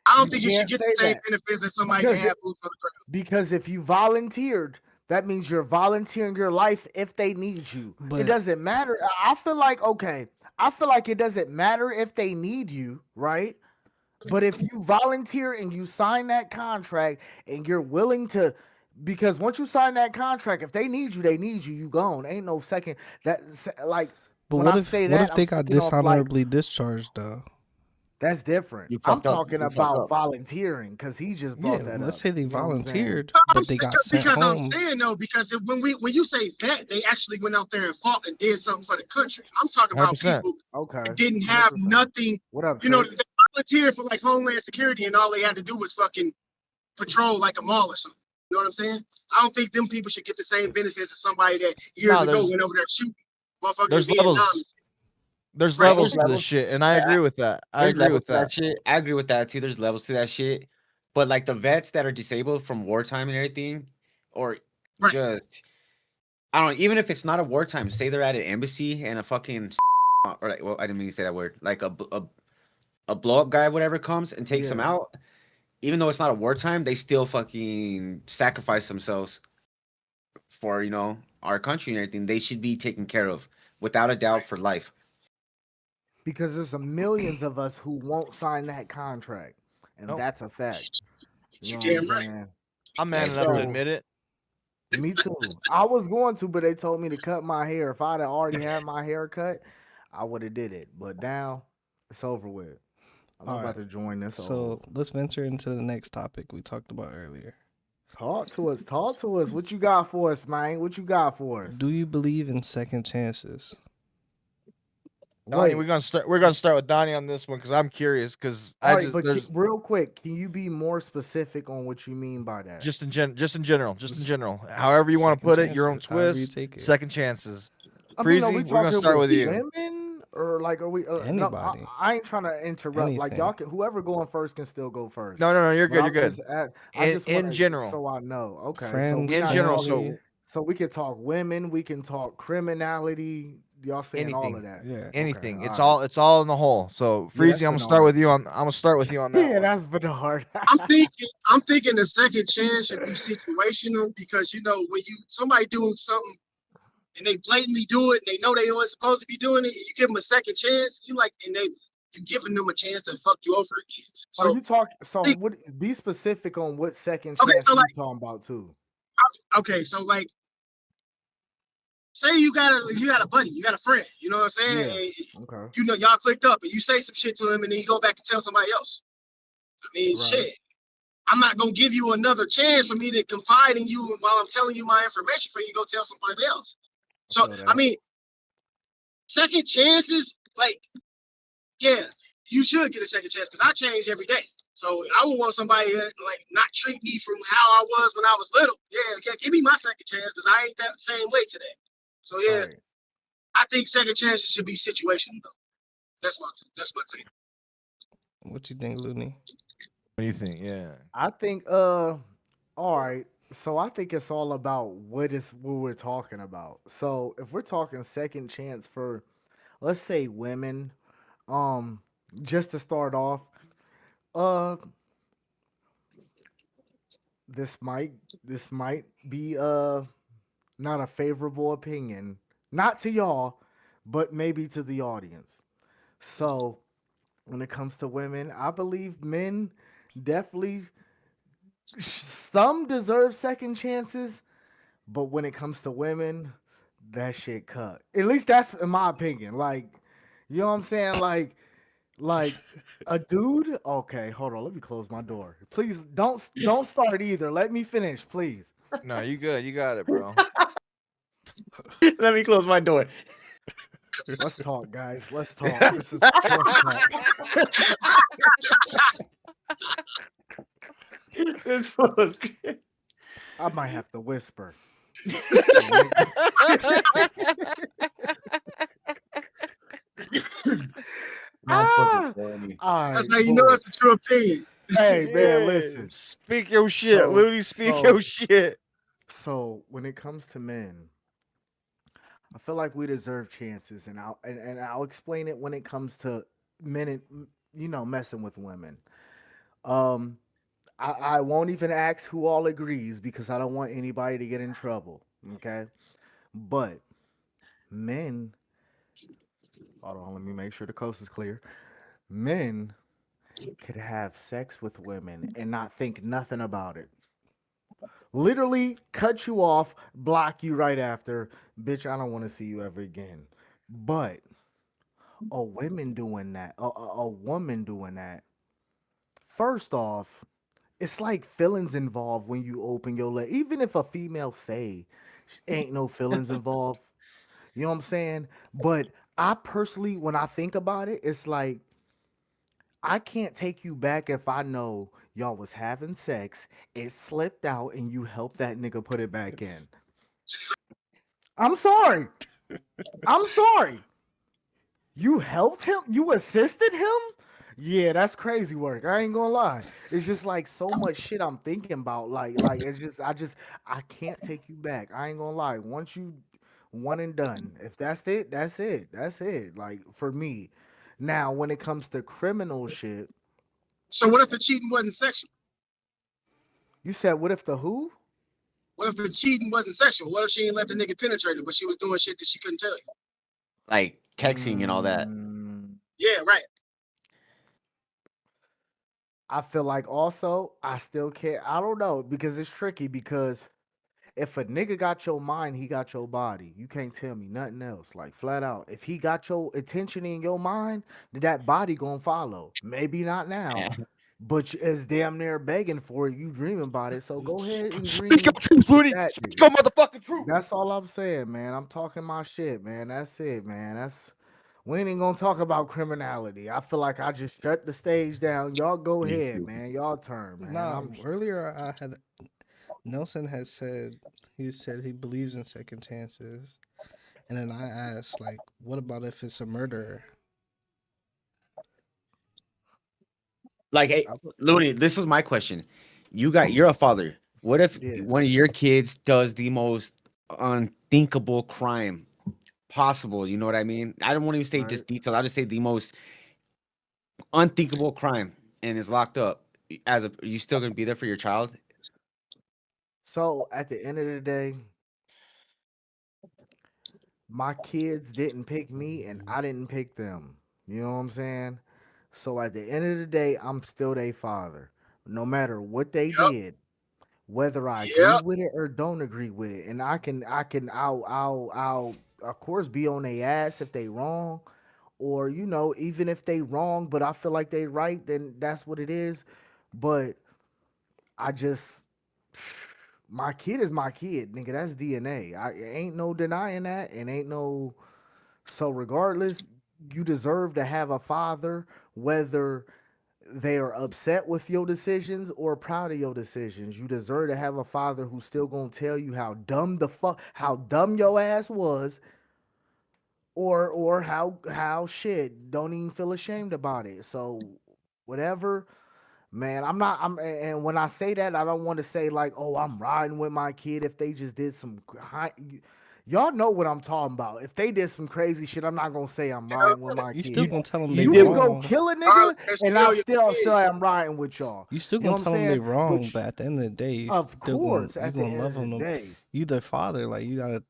I don't You think you should can't get say the same that benefits as somebody that because have boots on the ground. Because if you volunteered, that means you're volunteering your life if they need you. But It doesn't matter. I feel like, okay, I feel like it doesn't matter if they need you, right? But if you volunteer and you sign that contract and you're willing to, because once you sign that contract, if they need you, they need you. You gone. Ain't no second. Like but when I what say if that, I'm they got speaking off like dishonorably discharged though? that's different. you I'm fucked up. talking You fucked about up. volunteering because he just brought Yeah, that let's up. say they You know what I'm saying? volunteered, I'm but they saying, got sent because I'm home. saying though, because when you say vet, they actually went out there and fought and did something for the country. I'm talking about 100%. people Okay. that didn't have 100%. nothing. What up, You know, Tricks? they volunteered for like Homeland Security, and all they had to do was fucking patrol like a mall or something. You know what I'm saying? I don't think them people should get the same benefits as somebody that years No, ago went over there shooting motherfuckers in there's Vietnam. levels. There's Right. levels There's to this levels. shit, and I Yeah, agree with that. I there's agree levels with to that that. shit. I agree with that too. There's levels to that shit. But like the vets that are disabled from wartime and everything, or Right. just I don't know, even if it's not a wartime, say they're at an embassy and a fucking or like well, I didn't mean to say that word. Like a blow up guy, whatever comes and takes them Yeah. out, even though it's not a wartime, they still fucking sacrifice themselves for, our country and everything. They should be taken care of without a doubt for life. Because there's a millions of us who won't sign that contract, and Nope. that's a fact. You You know what I'm damn right. saying? I'm man That's enough to So admit it. me too. I was going to, but they told me to cut my hair. If I'd have already had my hair cut, I would have did it. But now it's over with. I'm All about right. to join this. So let's venture into the next topic we talked about earlier. Talk to us. Talk to us. What you got for us, man? What you got for us? Do you believe in second chances? Donnie, Wait. we're gonna start with Donnie on this one because I'm curious because All I right, just but there's real quick, can you be more specific on what you mean by that? just in general, however you want to Second put it, your own chances, however you twist, take it. second chances. I mean, are we Freezy, we're gonna talking start with with you. women or like are we? No, Anybody. I ain't trying to interrupt. Like y'all Anything. can, whoever going first can still go first. No, you're But good. You're I'm good. just I just want In to general, so I know. Okay, so Friends, we're in not general. talking. family, So So we can talk women. We can talk criminality. Y'all saying all of anything, that? yeah. Okay, anything. all right. it's all in the whole. So Yeah, Freezy, that's I'm gonna start Bernard. with you on. I'm gonna start with you on that Yeah, one. that's Bernard. I'm thinking the second chance should be situational because when you somebody doing something and they blatantly do it and they know they weren't supposed to be doing it, you give them a second chance, you giving them a chance to fuck you over again. Are So you talking? So think, what? Be specific on what second okay, chance so you talking about too. like say you got a buddy, you got a friend, you know what I'm saying? Yeah. And Okay. y'all clicked up and you say some shit to him and then you go back and tell somebody else. I mean, Right. shit. I'm not gonna give you another chance for me to confide in you while I'm telling you my information for you to go tell somebody else. I So feel I that. mean, second chances, like, yeah, you should get a second chance because I change every day. So I would want somebody like not treat me from how I was when I was little. Yeah, give me my second chance because I ain't that same way today. So yeah, Right. I think second chances should be situational though. That's my take. What you think, Looney? What do you think? Yeah. I think all right. So I think it's all about what we're talking about. So if we're talking second chance for let's say women, um, just to start off, uh this might this might be not a favorable opinion. Not to y'all, but maybe to the audience. So when it comes to women, I believe men definitely some deserve second chances, but when it comes to women, that shit cut. At least that's in my opinion. Like, you know what I'm saying? Like a dude. Okay, hold on. Let me close my door. Please don't start either. Let me finish, please. No, you good. You got it, bro. Let me close my door. Let's talk, guys. Let's talk. Let's talk. This fool was great. I might have to whisper. So when it, Not fucking ah, funny. all That's right, how you know boy. it's a true opinion. Hey man, Yeah. listen. Speak your shit, So Looney. Speak so your shit. so when it comes to men, I feel like we deserve chances, and I'll explain it when it comes to men and messing with women. Um, I won't even ask who all agrees because I don't want anybody to get in trouble. Okay, but men, hold on, let me make sure the coast is clear. Men could have sex with women and not think nothing about it. Literally cut you off, block you right after. Bitch, I don't want to see you ever again. But a woman doing that, first off, it's like feelings involved when you open your leg. Even if a female say ain't no feelings involved, you know what I'm saying? But I personally, when I think about it, it's like I can't take you back if I know y'all was having sex, it slipped out, and you helped that nigga put it back in. I'm sorry. I'm sorry. You helped him? You assisted him? Yeah, that's crazy work. I ain't gonna lie. It's just like so much shit I'm thinking about. Like it's just I can't take you back. I ain't gonna lie. Once you one and done. If that's it, that's it. That's it. Like for me. Now, when it comes to criminal shit, So what if the cheating wasn't sexual? you said what if the who? What if the cheating wasn't sexual? What if she didn't let the nigga penetrate her, but she was doing shit that she couldn't tell you? Like texting and all that. Yeah, right. I feel like also I still can't. I don't know because it's tricky because if a nigga got your mind, he got your body. You can't tell me nothing else. Like flat out, if he got your attention in your mind, then that body gonna follow. Maybe not now, but it's damn near begging for it. You dreaming about it, so go ahead and Speak your dream truth, with Looney. that Speak nigga. your motherfucking truth. That's all I'm saying, man. I'm talking my shit, man. That's it, man. We ain't even gonna talk about criminality. I feel like I just shut the stage down. Y'all go Me ahead, too. man. Y'all turn, man. Nah, earlier I had Nelson had said he believes in second chances, And then I asked, like, what about if it's a murderer? Like, hey, I would- Looney, this was my question. You're a father. What if Yeah. one of your kids does the most unthinkable crime possible? You know what I mean? I don't want to even say Right. just detail. I'll just say the most unthinkable crime and is locked up. Are you still gonna be there for your child? So at the end of the day, my kids didn't pick me and I didn't pick them. You know what I'm saying? So at the end of the day, I'm still their father. No matter what they Yep. did, whether I agree Yep. with it or don't agree with it. And I'll of course be on their ass if they wrong. Or, even if they wrong, but I feel like they right, then that's what it is. But I just my kid is my kid, nigga. That's DNA. I ain't no denying that, and ain't no so regardless, you deserve to have a father, whether they are upset with your decisions or proud of your decisions. You deserve to have a father who's still gonna tell you how dumb your ass was, or how shit, don't even feel ashamed about it. So whatever. Man, I'm not. And when I say that, I don't want to say like, "Oh, I'm riding with my kid." If they just did some y'all know what I'm talking about. If they did some crazy shit, I'm not gonna say I'm riding with my You still kid. gonna tell them they You can go wrong. kill a Carl, nigga, that's and I'm still your still kid. am riding with y'all. You still You know gonna what I'm tell them they saying? But wrong, but at the end of the day, you of still gonna course, at the love end of them. the day, You their father, like you gotta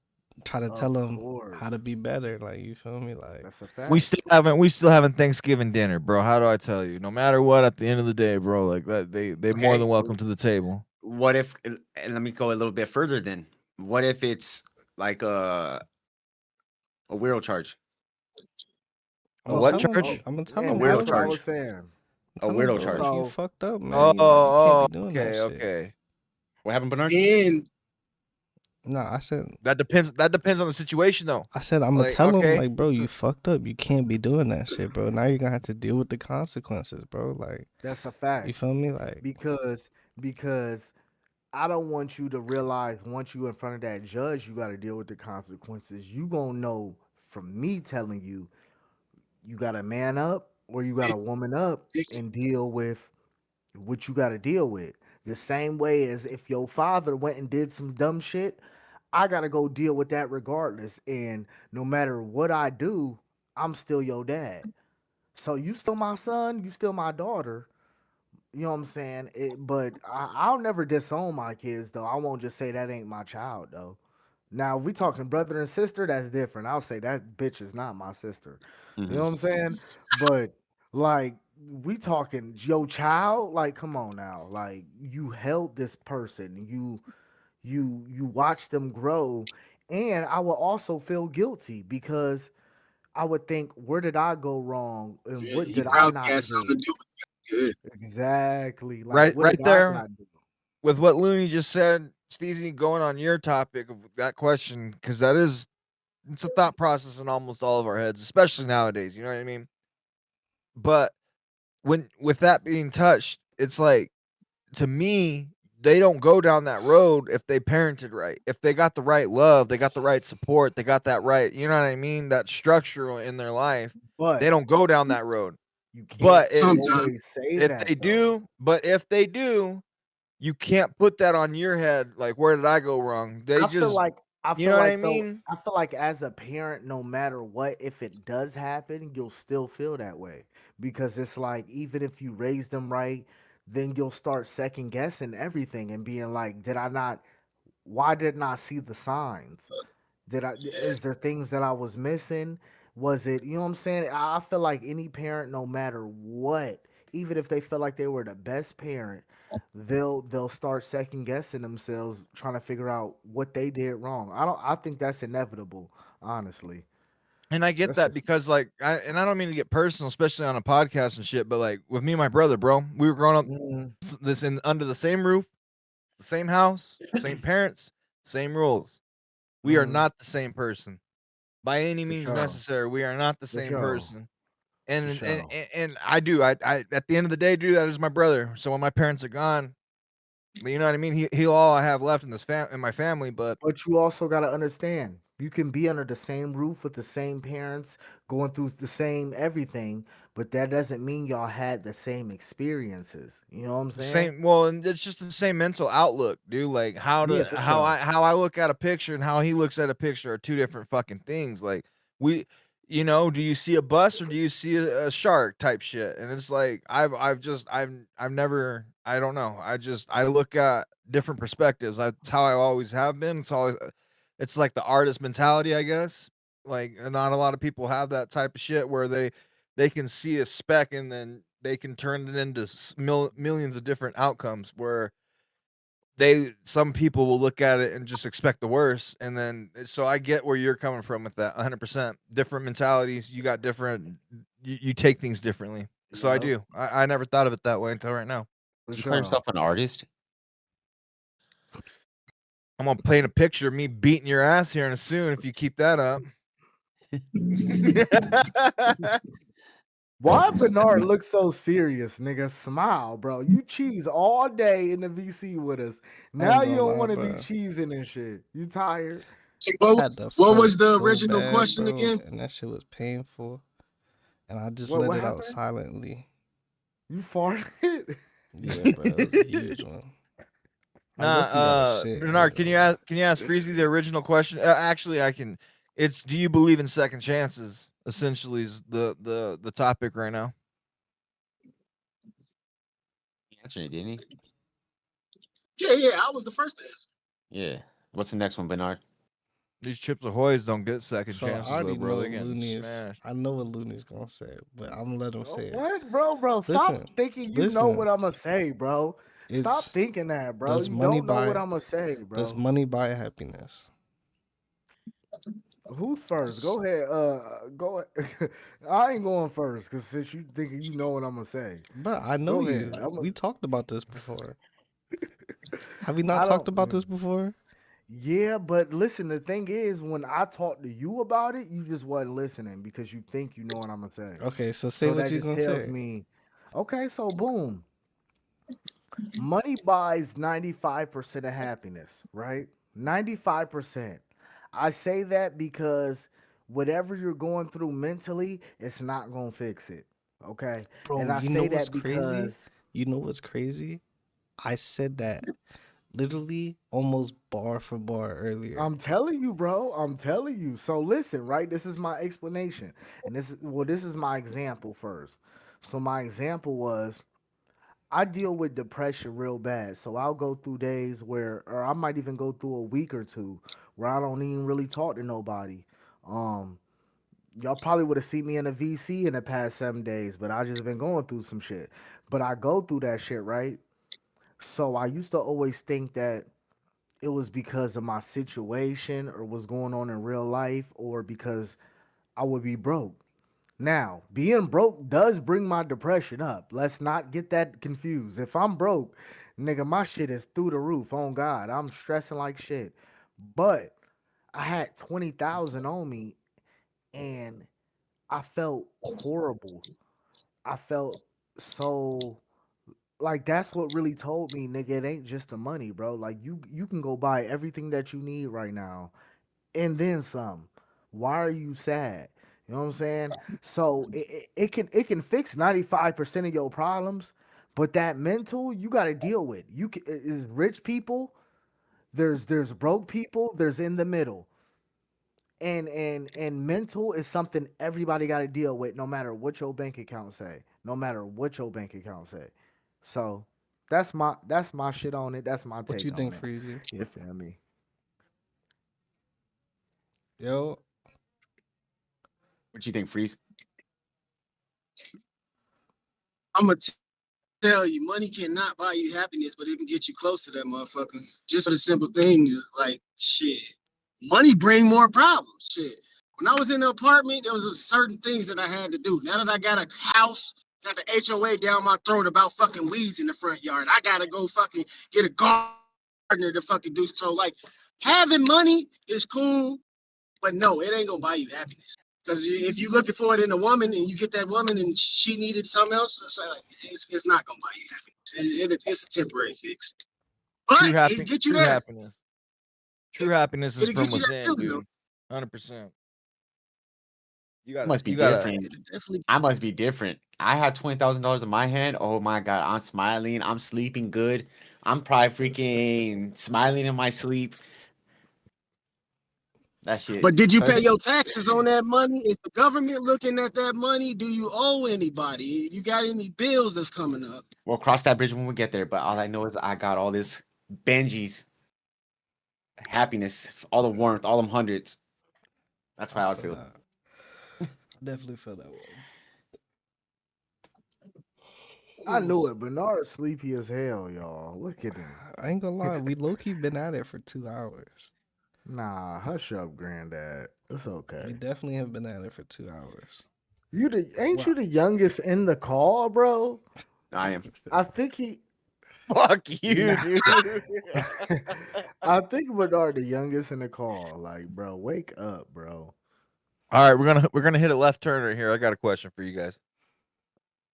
try to tell of them how to course, be better. Like you feel me? Like that's a We fact. still haven't we still having Thanksgiving dinner, bro. How do I tell you? No matter what, at the end of the day, bro, like that they more Okay. than welcome to the table. What if? And let me go a little bit further. Then, what if it's like a weirdo charge? A I'm Oh, what telling, oh, charge? I'm gonna tell A them, and weirdo that's bro. what I charge. was saying. I'm A telling them, weirdo bro, like charge. you So fucked up, Oh, man. You can't be oh, doing that okay, shit. okay. What happened, Bernard? Then No, I said That depends. That depends on the situation, though. I'm gonna Like, tell them, okay, like, bro, you fucked up. You can't be doing that shit, bro. Now you're gonna have to deal with the consequences, bro. Like, that's a you fact feel me? Like, because because I don't want you to realize once you in front of that judge, you got to deal with the consequences. You gonna know from me telling you, you got to man up or you got big, to woman up big, and deal with what you got to deal with. The same way as if your father went and did some dumb shit, I got to go deal with that regardless. And no matter what I do, I'm still your dad. So you still my son, you still my daughter. You know what I'm saying? But I'll never disown my kids, though. I won't just say that ain't my child, though. Now, if we talking brother and sister, that's different. I'll say that bitch is not my sister. You Hmm. know what I'm saying? But like we talking your child, like come on now. Like you held this person, you watched them grow, and I will also feel guilty because I would think, where did I go wrong and yeah, what he did I probably not got something do? to do with it. Exactly. Like, right, what right did I there not do? with what Looney just said, Steezy. Going on your topic of that question, because that is it's a thought process in almost all of our heads, especially nowadays. You know what I mean? But when with that being touched, it's like to me, they don't go down that road if they parented right. If they got the right love, they got the right support, they got that right, you know what I mean? That structure in their life, they But don't go down that road. you can't But Sometimes always say if that they though. do, you can't put that on your head. Like, where did I go wrong? They I feel just, like I you feel know what I like though mean? I feel like as a parent, no matter what, if it does happen, you'll still feel that way because it's like even if you raise them right, then you'll start second guessing everything and being like, did I not? Why didn't I see the signs? Is there things that I was missing? Was it, you know what I'm saying? I feel like any parent, no matter what, even if they feel like they were the best parent, they'll start second guessing themselves, trying to figure out what they did wrong. I think that's inevitable, honestly. And I get That's that just because, like, I don't mean to get personal, especially on a podcast and shit, but like with me and my brother, bro, we were growing up mm, this in under the same roof, the same house, same parents, same rules. We are mm, not the same person by any for means sure. necessary. We are not the For same sure. person. For And sure. I do. I at the end of the day, dude, that is my brother. So when my parents are gone, you know what I mean. He'll all I have left in this in my family. But But you also gotta understand. You can be under the same roof with the same parents, going through the same everything, but that doesn't mean y'all had the same experiences. You know what I'm saying? Same. Well, and it's just the same mental outlook, dude. Like Yeah, for how sure. I look at a picture and how he looks at a picture are two different fucking things. Like we, do you see a bus or do you see a shark type shit? And it's like I've never, I don't know. I look at different perspectives. That's how I always have been. It's like the artist mentality, I guess. Like not a lot of people have that type of shit where they can see a speck and then they can turn it into millions of different outcomes where some people will look at it and just expect the worst. And then so I get where you're coming from with that 100%. Different mentalities, you got different, you take things differently. So I Yep, do. I never thought of it that way until right now. for You call sure. yourself an artist? I'm gonna paint a picture of me beating your ass here in a soon if you keep that up. Why Bernard look so serious, nigga? Smile, bro. You cheese all day in the VC with us. I ain't Now you gonna don't lie, want to be bro. cheesing and shit. You tired? I had to What was fart the so original bad, question bro, again? and that shit was painful. And I just What let what it out happened? silently. You farted? Yeah, bro, it was a huge one. I Nah, low-key got a shit. I ain't Bernard, gonna lie. can you ask Freezy the original question? Actually, I can. It's do you believe in second chances? Essentially, is the topic right now. He answered it, didn't he? Yeah, I was the first to answer. Yeah. What's the next one, Bernard? These Chips Ahoy's don't get second So I chances though, already bro. know They're getting Looney is. smashed. I know what Looney's gonna say, but I'm gonna let him say it. What, bro? Listen, Stop thinking you know listen. what I'm gonna say, bro. Stop It's thinking that, bro. does You money don't know what buy I'm gonna say, does bro. money buy happiness? Who's first? Go ahead. Go. I ain't going first because since you thinking you know what I'm gonna say, But I know go ahead. you. We talked about this before. Have we not I talked don't. about this before? Yeah, but listen. The thing is, when I talk to you about it, you just wasn't listening because you think you know what I'm gonna say. Okay, so say So what that you just gonna tells say. me, okay. So boom, money buys 95% of happiness, right? 95%. I say that because whatever you're going through mentally, it's not going to fix it. Okay? Bro, And I you know say what's that crazy? because You know what's crazy? I said that literally almost bar for bar earlier. I'm telling you, bro. I'm telling you. So listen, right? This is my explanation. And this is my example first. So my example was I deal with depression real bad. So I'll go through days where, or I might even go through a week or two where I don't even really talk to nobody. Um, y'all probably would have seen me in a VC in the past 7 days, but I just been going through some shit. But I go through that shit, right? So I used to always think that it was because of my situation or what's going on in real life or because I would be broke. Now, being broke does bring my depression up. Let's not get that confused. If I'm broke, nigga, my shit is through the roof. On God, I'm stressing like shit. But I had 20,000 on me and I felt horrible. I felt so like that's what really told me, nigga, it ain't just the money, bro. Like you can go buy everything that you need right now and then some. Why are you sad? You know what I'm saying? So it can fix 95% of your problems, but that mental you got to deal with. You can, is rich people, there's broke people, there's in the middle. And mental is something everybody got to deal with no matter what your bank account say. No matter what your bank account say. So that's my shit on it. That's my What you take think, on it. Freezy? You feel me? Yo, What you think, Freeze? I'm gonna tell you, money cannot buy you happiness, but it can get you close to that motherfucker. Just for the simple thing is like shit. Money bring more problems. Shit. When I was in the apartment, there was certain things that I had to do. Now that I got a house, got the HOA down my throat about fucking weeds in the front yard. I gotta go fucking get a gardener to fucking do so. Like having money is cool, but no, it ain't gonna buy you happiness. Because if you're looking for it in a woman and you get that woman and she needed something else, it's not gonna buy you happiness. It's a temporary fix, but it get you True there. happiness. True happiness is It'll from get you that within, feeling though. dude. 100%. I must be you gotta. different. Definitely. I must be different. I had $20,000 in my hand. Oh my god, I'm smiling. I'm sleeping good. I'm probably freaking smiling in my sleep. That shit. But did you So pay your taxes on that money? Is the government looking at that money? Do you owe anybody? You got any bills that's coming up? we'll cross that bridge when we get there. But all I know is I got all this Benji's happiness, all the warmth, all them hundreds. That's how I would feel feel. that. I definitely feel that one. I knew it. Bernard's sleepy as hell, y'all. Look at him. I ain't gonna lie, we low key been at it for 2 hours. Nah, hush up, granddad. It's We okay. definitely have been at it for 2 hours. Ain't you the youngest in the call, bro? I am. I think he. Fuck you, Nah. dude. I think Bernard the youngest in the call. Like, bro, wake up, bro. All right, we're gonna hit a left turn right here. I got a question for you guys.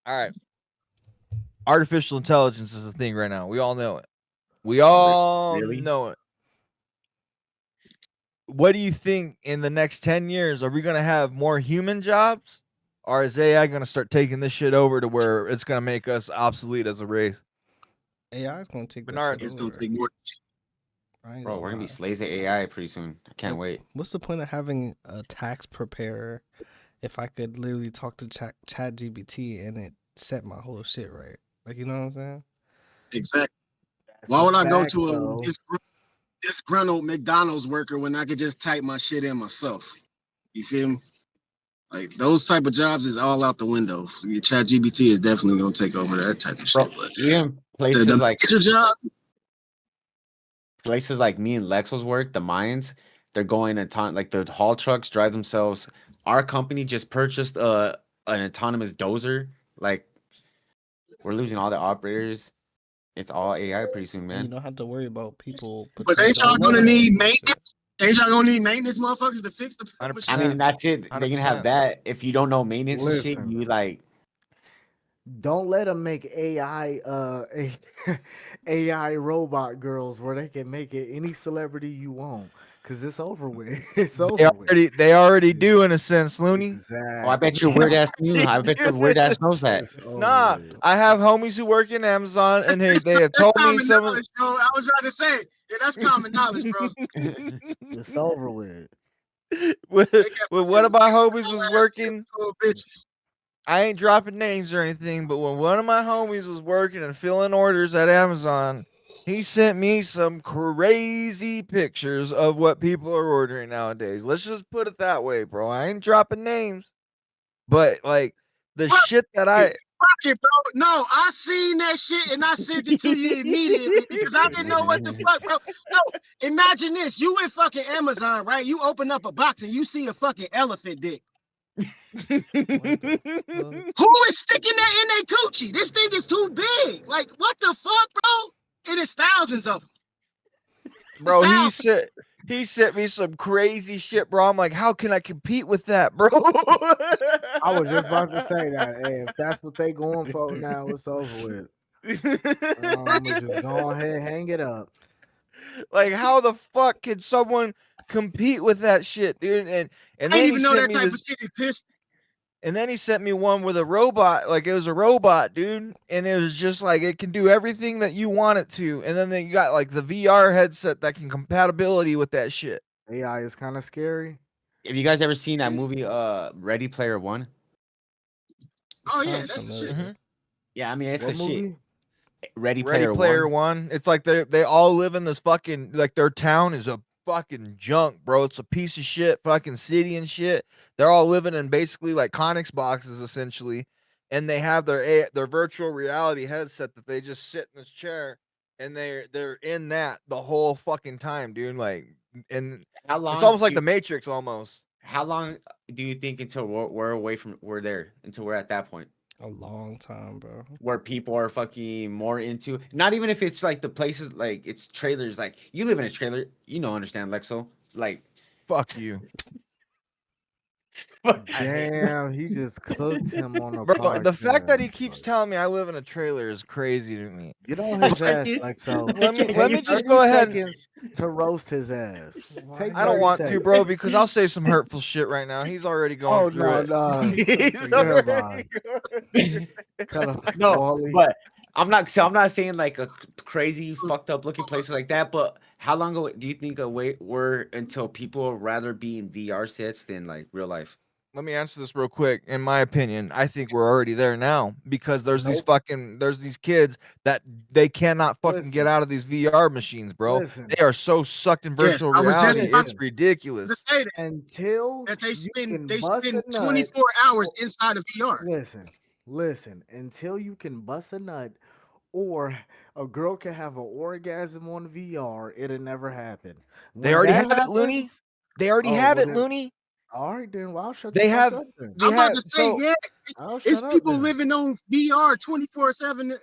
All right, artificial intelligence is a thing right now. We all know it. We all Really? know it. What do you think in the next 10 years? Are we gonna have more human jobs, or is AI gonna start taking this shit over to where it's gonna make us obsolete as a race? AI is gonna take Bernard, that It's shit gonna over. take more. I ain't Bro, gonna we're gonna be lie. slaves of AI pretty soon. I can't wait. What's the point of having a tax preparer if I could literally talk to Chat GPT and it set my whole shit right? Like, you know what I'm saying? Exactly. That's Why a would I go fact, to a though. disgruntled McDonald's worker when I could just type my shit in myself? You feel me? Like those type of jobs is all out the window. Your Chat GBT is definitely gonna take over that type of Bro, shit. But even the major job, places like me and Lexo's work, the mines, they're going like the haul trucks drive themselves. Our company just purchased an autonomous dozer. Like we're losing all the operators. It's all AI pretty soon, And you man. don't have to worry about people but ain't potentially y'all Don't let gonna them. need stealing shit. maintenance? Ain't y'all gonna need maintenance motherfuckers to fix the I machine? mean, 100%. that's it. They can have 100%. that. If you don't know maintenance and shit, Listen, you like don't let them make AI AI robot girls where they can make it any celebrity you want, cause it's over with. It's over with. They already do in a sense, Looney. oh, I bet your Exactly. weird ass knew. I bet your weird ass knows that. It's over Nah, with. I have homies who work in Amazon, and they have That's told me common some of. knowledge, bro. I was trying to say, yeah, that's common knowledge, bro. It's over with. with, They got with one fucking of my homies was ass working. typical bitches. I ain't dropping names or anything, but when one of my homies was working and filling orders at Amazon, he sent me some crazy pictures of what people are ordering nowadays. Let's just put it that way, bro. I ain't dropping names, but like the Fuck shit that it, I. fuck it, bro. No, I seen that shit and I sent it to you immediately because I didn't know what the fuck, bro. No, imagine this: you in fucking Amazon, right? You open up a box and you see a fucking elephant dick. What the fuck? Who is sticking that in their coochie? This thing is too big. Like, what the fuck, bro? It is thousands of them. It's Bro, thousands. he sent me some crazy shit, bro. I'm like, how can I compete with that, bro? I was just about to say that. Hey, if that's what they going for now, it's over with. I'm gonna just go ahead, hang it up. Like, how the fuck can someone compete with that shit, dude? And I didn't then he even know sent that me type of this, shit exists. and then he sent me one with a robot, like it was a robot, dude, and it was just like it can do everything that you want it to, and then you got like the VR headset that can compatibility with that shit. AI is kind of scary. Have you guys ever seen that movie, Ready Player One? Oh yeah, Sounds that's the shit. familiar. Yeah, I mean it's What the shit. movie? Ready Ready Player Player One. One. It's like they all live in this fucking like their town is a fucking junk, bro. It's a piece of shit fucking city and shit. They're all living in basically like Connex boxes essentially, and they have their virtual reality headset that they just sit in this chair and they're in that the whole fucking time, dude. Like, and How it's long? almost like the Matrix almost. How long do you think until we're away from we're there until we're at that point A long time, bro. where people are fucking more into not even if it's like the places like it's trailers like you live in a trailer, you know, understand Lexo, like Fuck you. Damn, he just cooked him on a Bro, the fact that he podcast. keeps telling me I live in a trailer is crazy to me. Get on his Like ass, it. Lexo. Let me Take just 30 go ahead. seconds to roast his ass. Take I don't 30 want to, seconds. bro, because I'll say some hurtful shit right now. He's already going Oh through no, it. no. He's Never already mind. going. Cut off No, Wally. but I'm not. So I'm not saying like a crazy, fucked up looking places like that. But how long ago do you think away were until people would rather be in VR sets than like real life? Let me answer this real quick. In my opinion, I think we're already there now because Nope. there's these kids that they cannot fucking get Listen, out of these VR machines, bro. listen, They are so sucked in Yes, virtual I was just reality. about It's listen. to ridiculous. say that, Until that you can they bust a spend nut. 24 hours or- inside of VR. Listen, listen. Until you can bust a nut, or a girl can have an orgasm on VR, it'll never happen. They When already that have it, Looney. happens, They already oh have well it, then. Looney. All right then. Well, I'll shut the They fuck have up then. they I'm about have to say, so yeah, I'll it's shut up people then. living on VR 24/7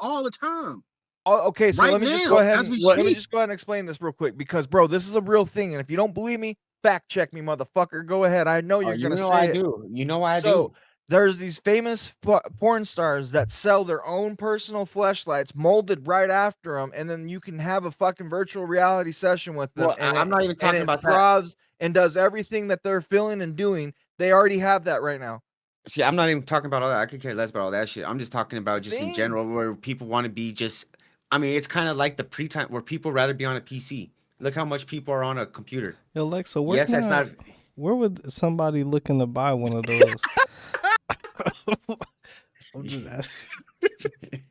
all the time oh, okay, so right let me just go now ahead as and we let me speak. just go ahead and explain this real quick because bro, this is a real thing. And if you don't believe me, fact check me, motherfucker. Go ahead. I know Oh, you're you gonna know I say it. do. You know I So do. there's these famous porn stars that sell their own personal fleshlights molded right after them, and then you can have a fucking virtual reality session with them, Well, I'm not even talking it about that. throbs and does everything that they're feeling and doing. They already have that right now. See, I'm not even talking about all that. I could care less about all that shit. I'm just talking about It's a just in thing. general where people want to be just. I mean, it's kind of like the pre-time where people rather be on a PC. Look how much people are on a computer. Yo, Lexa, where Yes, can that's I? not. Where would somebody looking to buy one of those? I'm just asking.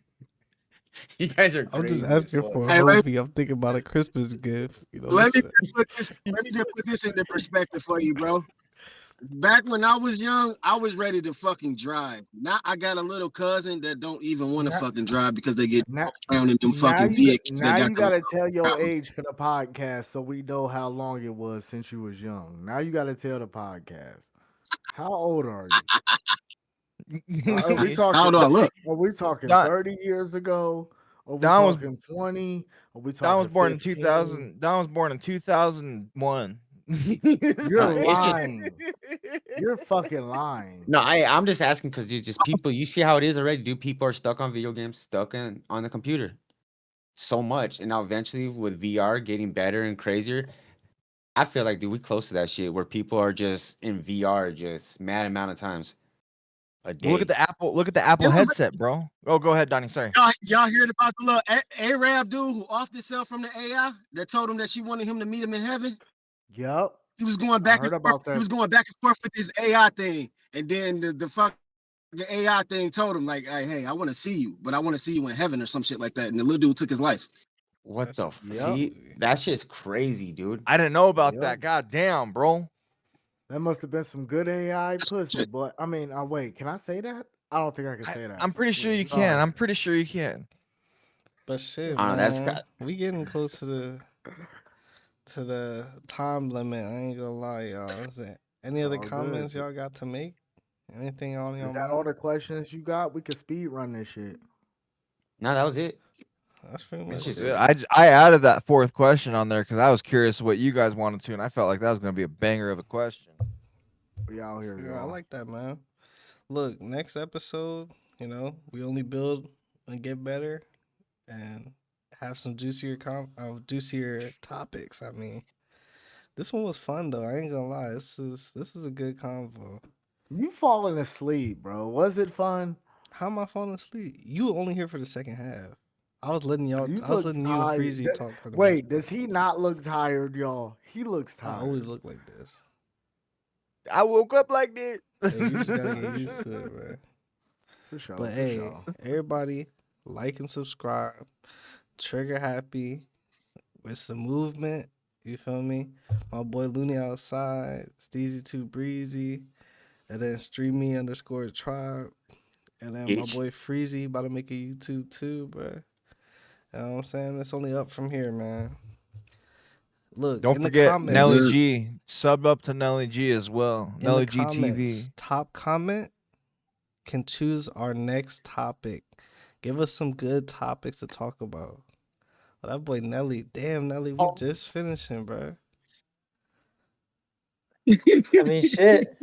You guys are I'm just crazy. as asking fuck. for a Hey, hobby. I'm thinking about a Christmas gift. You know what I'm let me saying? just put this. Let me just put this into perspective for you, bro. Back when I was young, I was ready to fucking drive. Now I got a little cousin that don't even want to Now, fucking drive because they get now, around in them fucking vehicles that now got you the gotta tell your power. age for the podcast so we know how long it was since you was young. Now you gotta tell the podcast. How old are you? Are we How talking? do I look? Are we talking Don, 30 years ago? Are we Don was talking 20? Are we Don was talking born in 15? 2000. Don was born in 2001. You're No, it's just lying. You're fucking lying. no. I'm just asking because you just people. You see how it is already. Dude, people are stuck on video games, stuck on the computer so much, and now eventually with VR getting better and crazier, I feel like dude, we close to that shit where people are just in VR just mad amount of times a Well, look at day. the Apple It was headset, bro. Oh, go ahead, Donnie. Sorry. y'all heard about the little Arab dude who offed himself from the AI that told him that she wanted him to meet him in heaven. Yep. He was going I back heard and forth. about He that. was going back and forth with this AI thing, and then the fucking AI thing told him like, "Hey, I want to see you, but I want to see you in heaven or some shit like that." And the little dude took his life. What That's the Yep. see? That shit's crazy, dude. I didn't know about Yep. that. God damn, bro. That must have been some good AI pussy, but I mean, wait, can I say that? I don't think I can say that. I'm pretty sure you Oh, can. I'm pretty sure you can. But shit, I don't know. That's man, got. we getting close to the time limit. I ain't gonna lie, y'all. Is there any it's other all good. comments y'all got to make? Anything on your Is that all mind? the questions you got? We could speed run this shit. No, that was it. That's pretty That much shit's it. I added that fourth question on there because I was curious what you guys wanted to, and I felt like that was going to be a banger of a question. We out here, Yeah, I y'all. like that, man. Look, next episode, we only build and get better and have some juicier topics. I mean, this one was fun though. I ain't gonna lie. This is a good convo. You falling asleep, bro. Was it fun? How am I falling asleep? You were only here for the second half. I was letting You I was look letting you and tired. Freezy talk for the most Wait, part. does he not look tired, y'all? He looks I tired. always look like this. I woke up like this. Hey, you just gotta get used to it, man. For sure. But for hey, sure. everybody, like and subscribe. Trigger happy with some movement. You feel me? My boy Looney outside, Steezy Too Breezy, and then Streamy_tribe. And then my Bitch. boy Freezy about to make a YouTube too, bro. You know what I'm saying? It's only up from here, man. Look, Don't in the forget comments, Nelly G. Sub up to Nelly G as well. in Nelly the G comments, TV. top comment can choose our next topic. Give us some good topics to talk about. Oh, that boy Nelly, damn Nelly, we just finishing, bro. I mean, shit.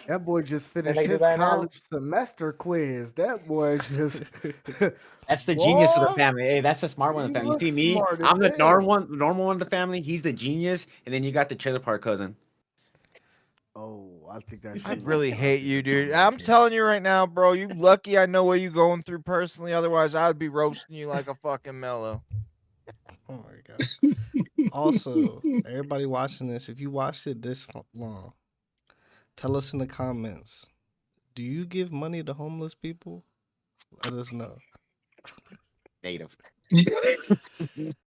That boy just They finished like to his buy now. college semester quiz. That boy just That's the genius of the Boy, family. Hey, that's the smart one of he the family. You see looks me? smart as I'm the hell. normal one of the family. He's the genius, and then you got the trailer park cousin. Oh, I think that I shit really looks hate like you, it. dude. I I'm like it. telling you right now, bro. You lucky I know what you going through personally. Otherwise, I'd be roasting you like a fucking mellow. Oh my god. Also, everybody watching this, if you watched it this long, tell us in the comments. Do you give money to homeless people? Let us know. Native.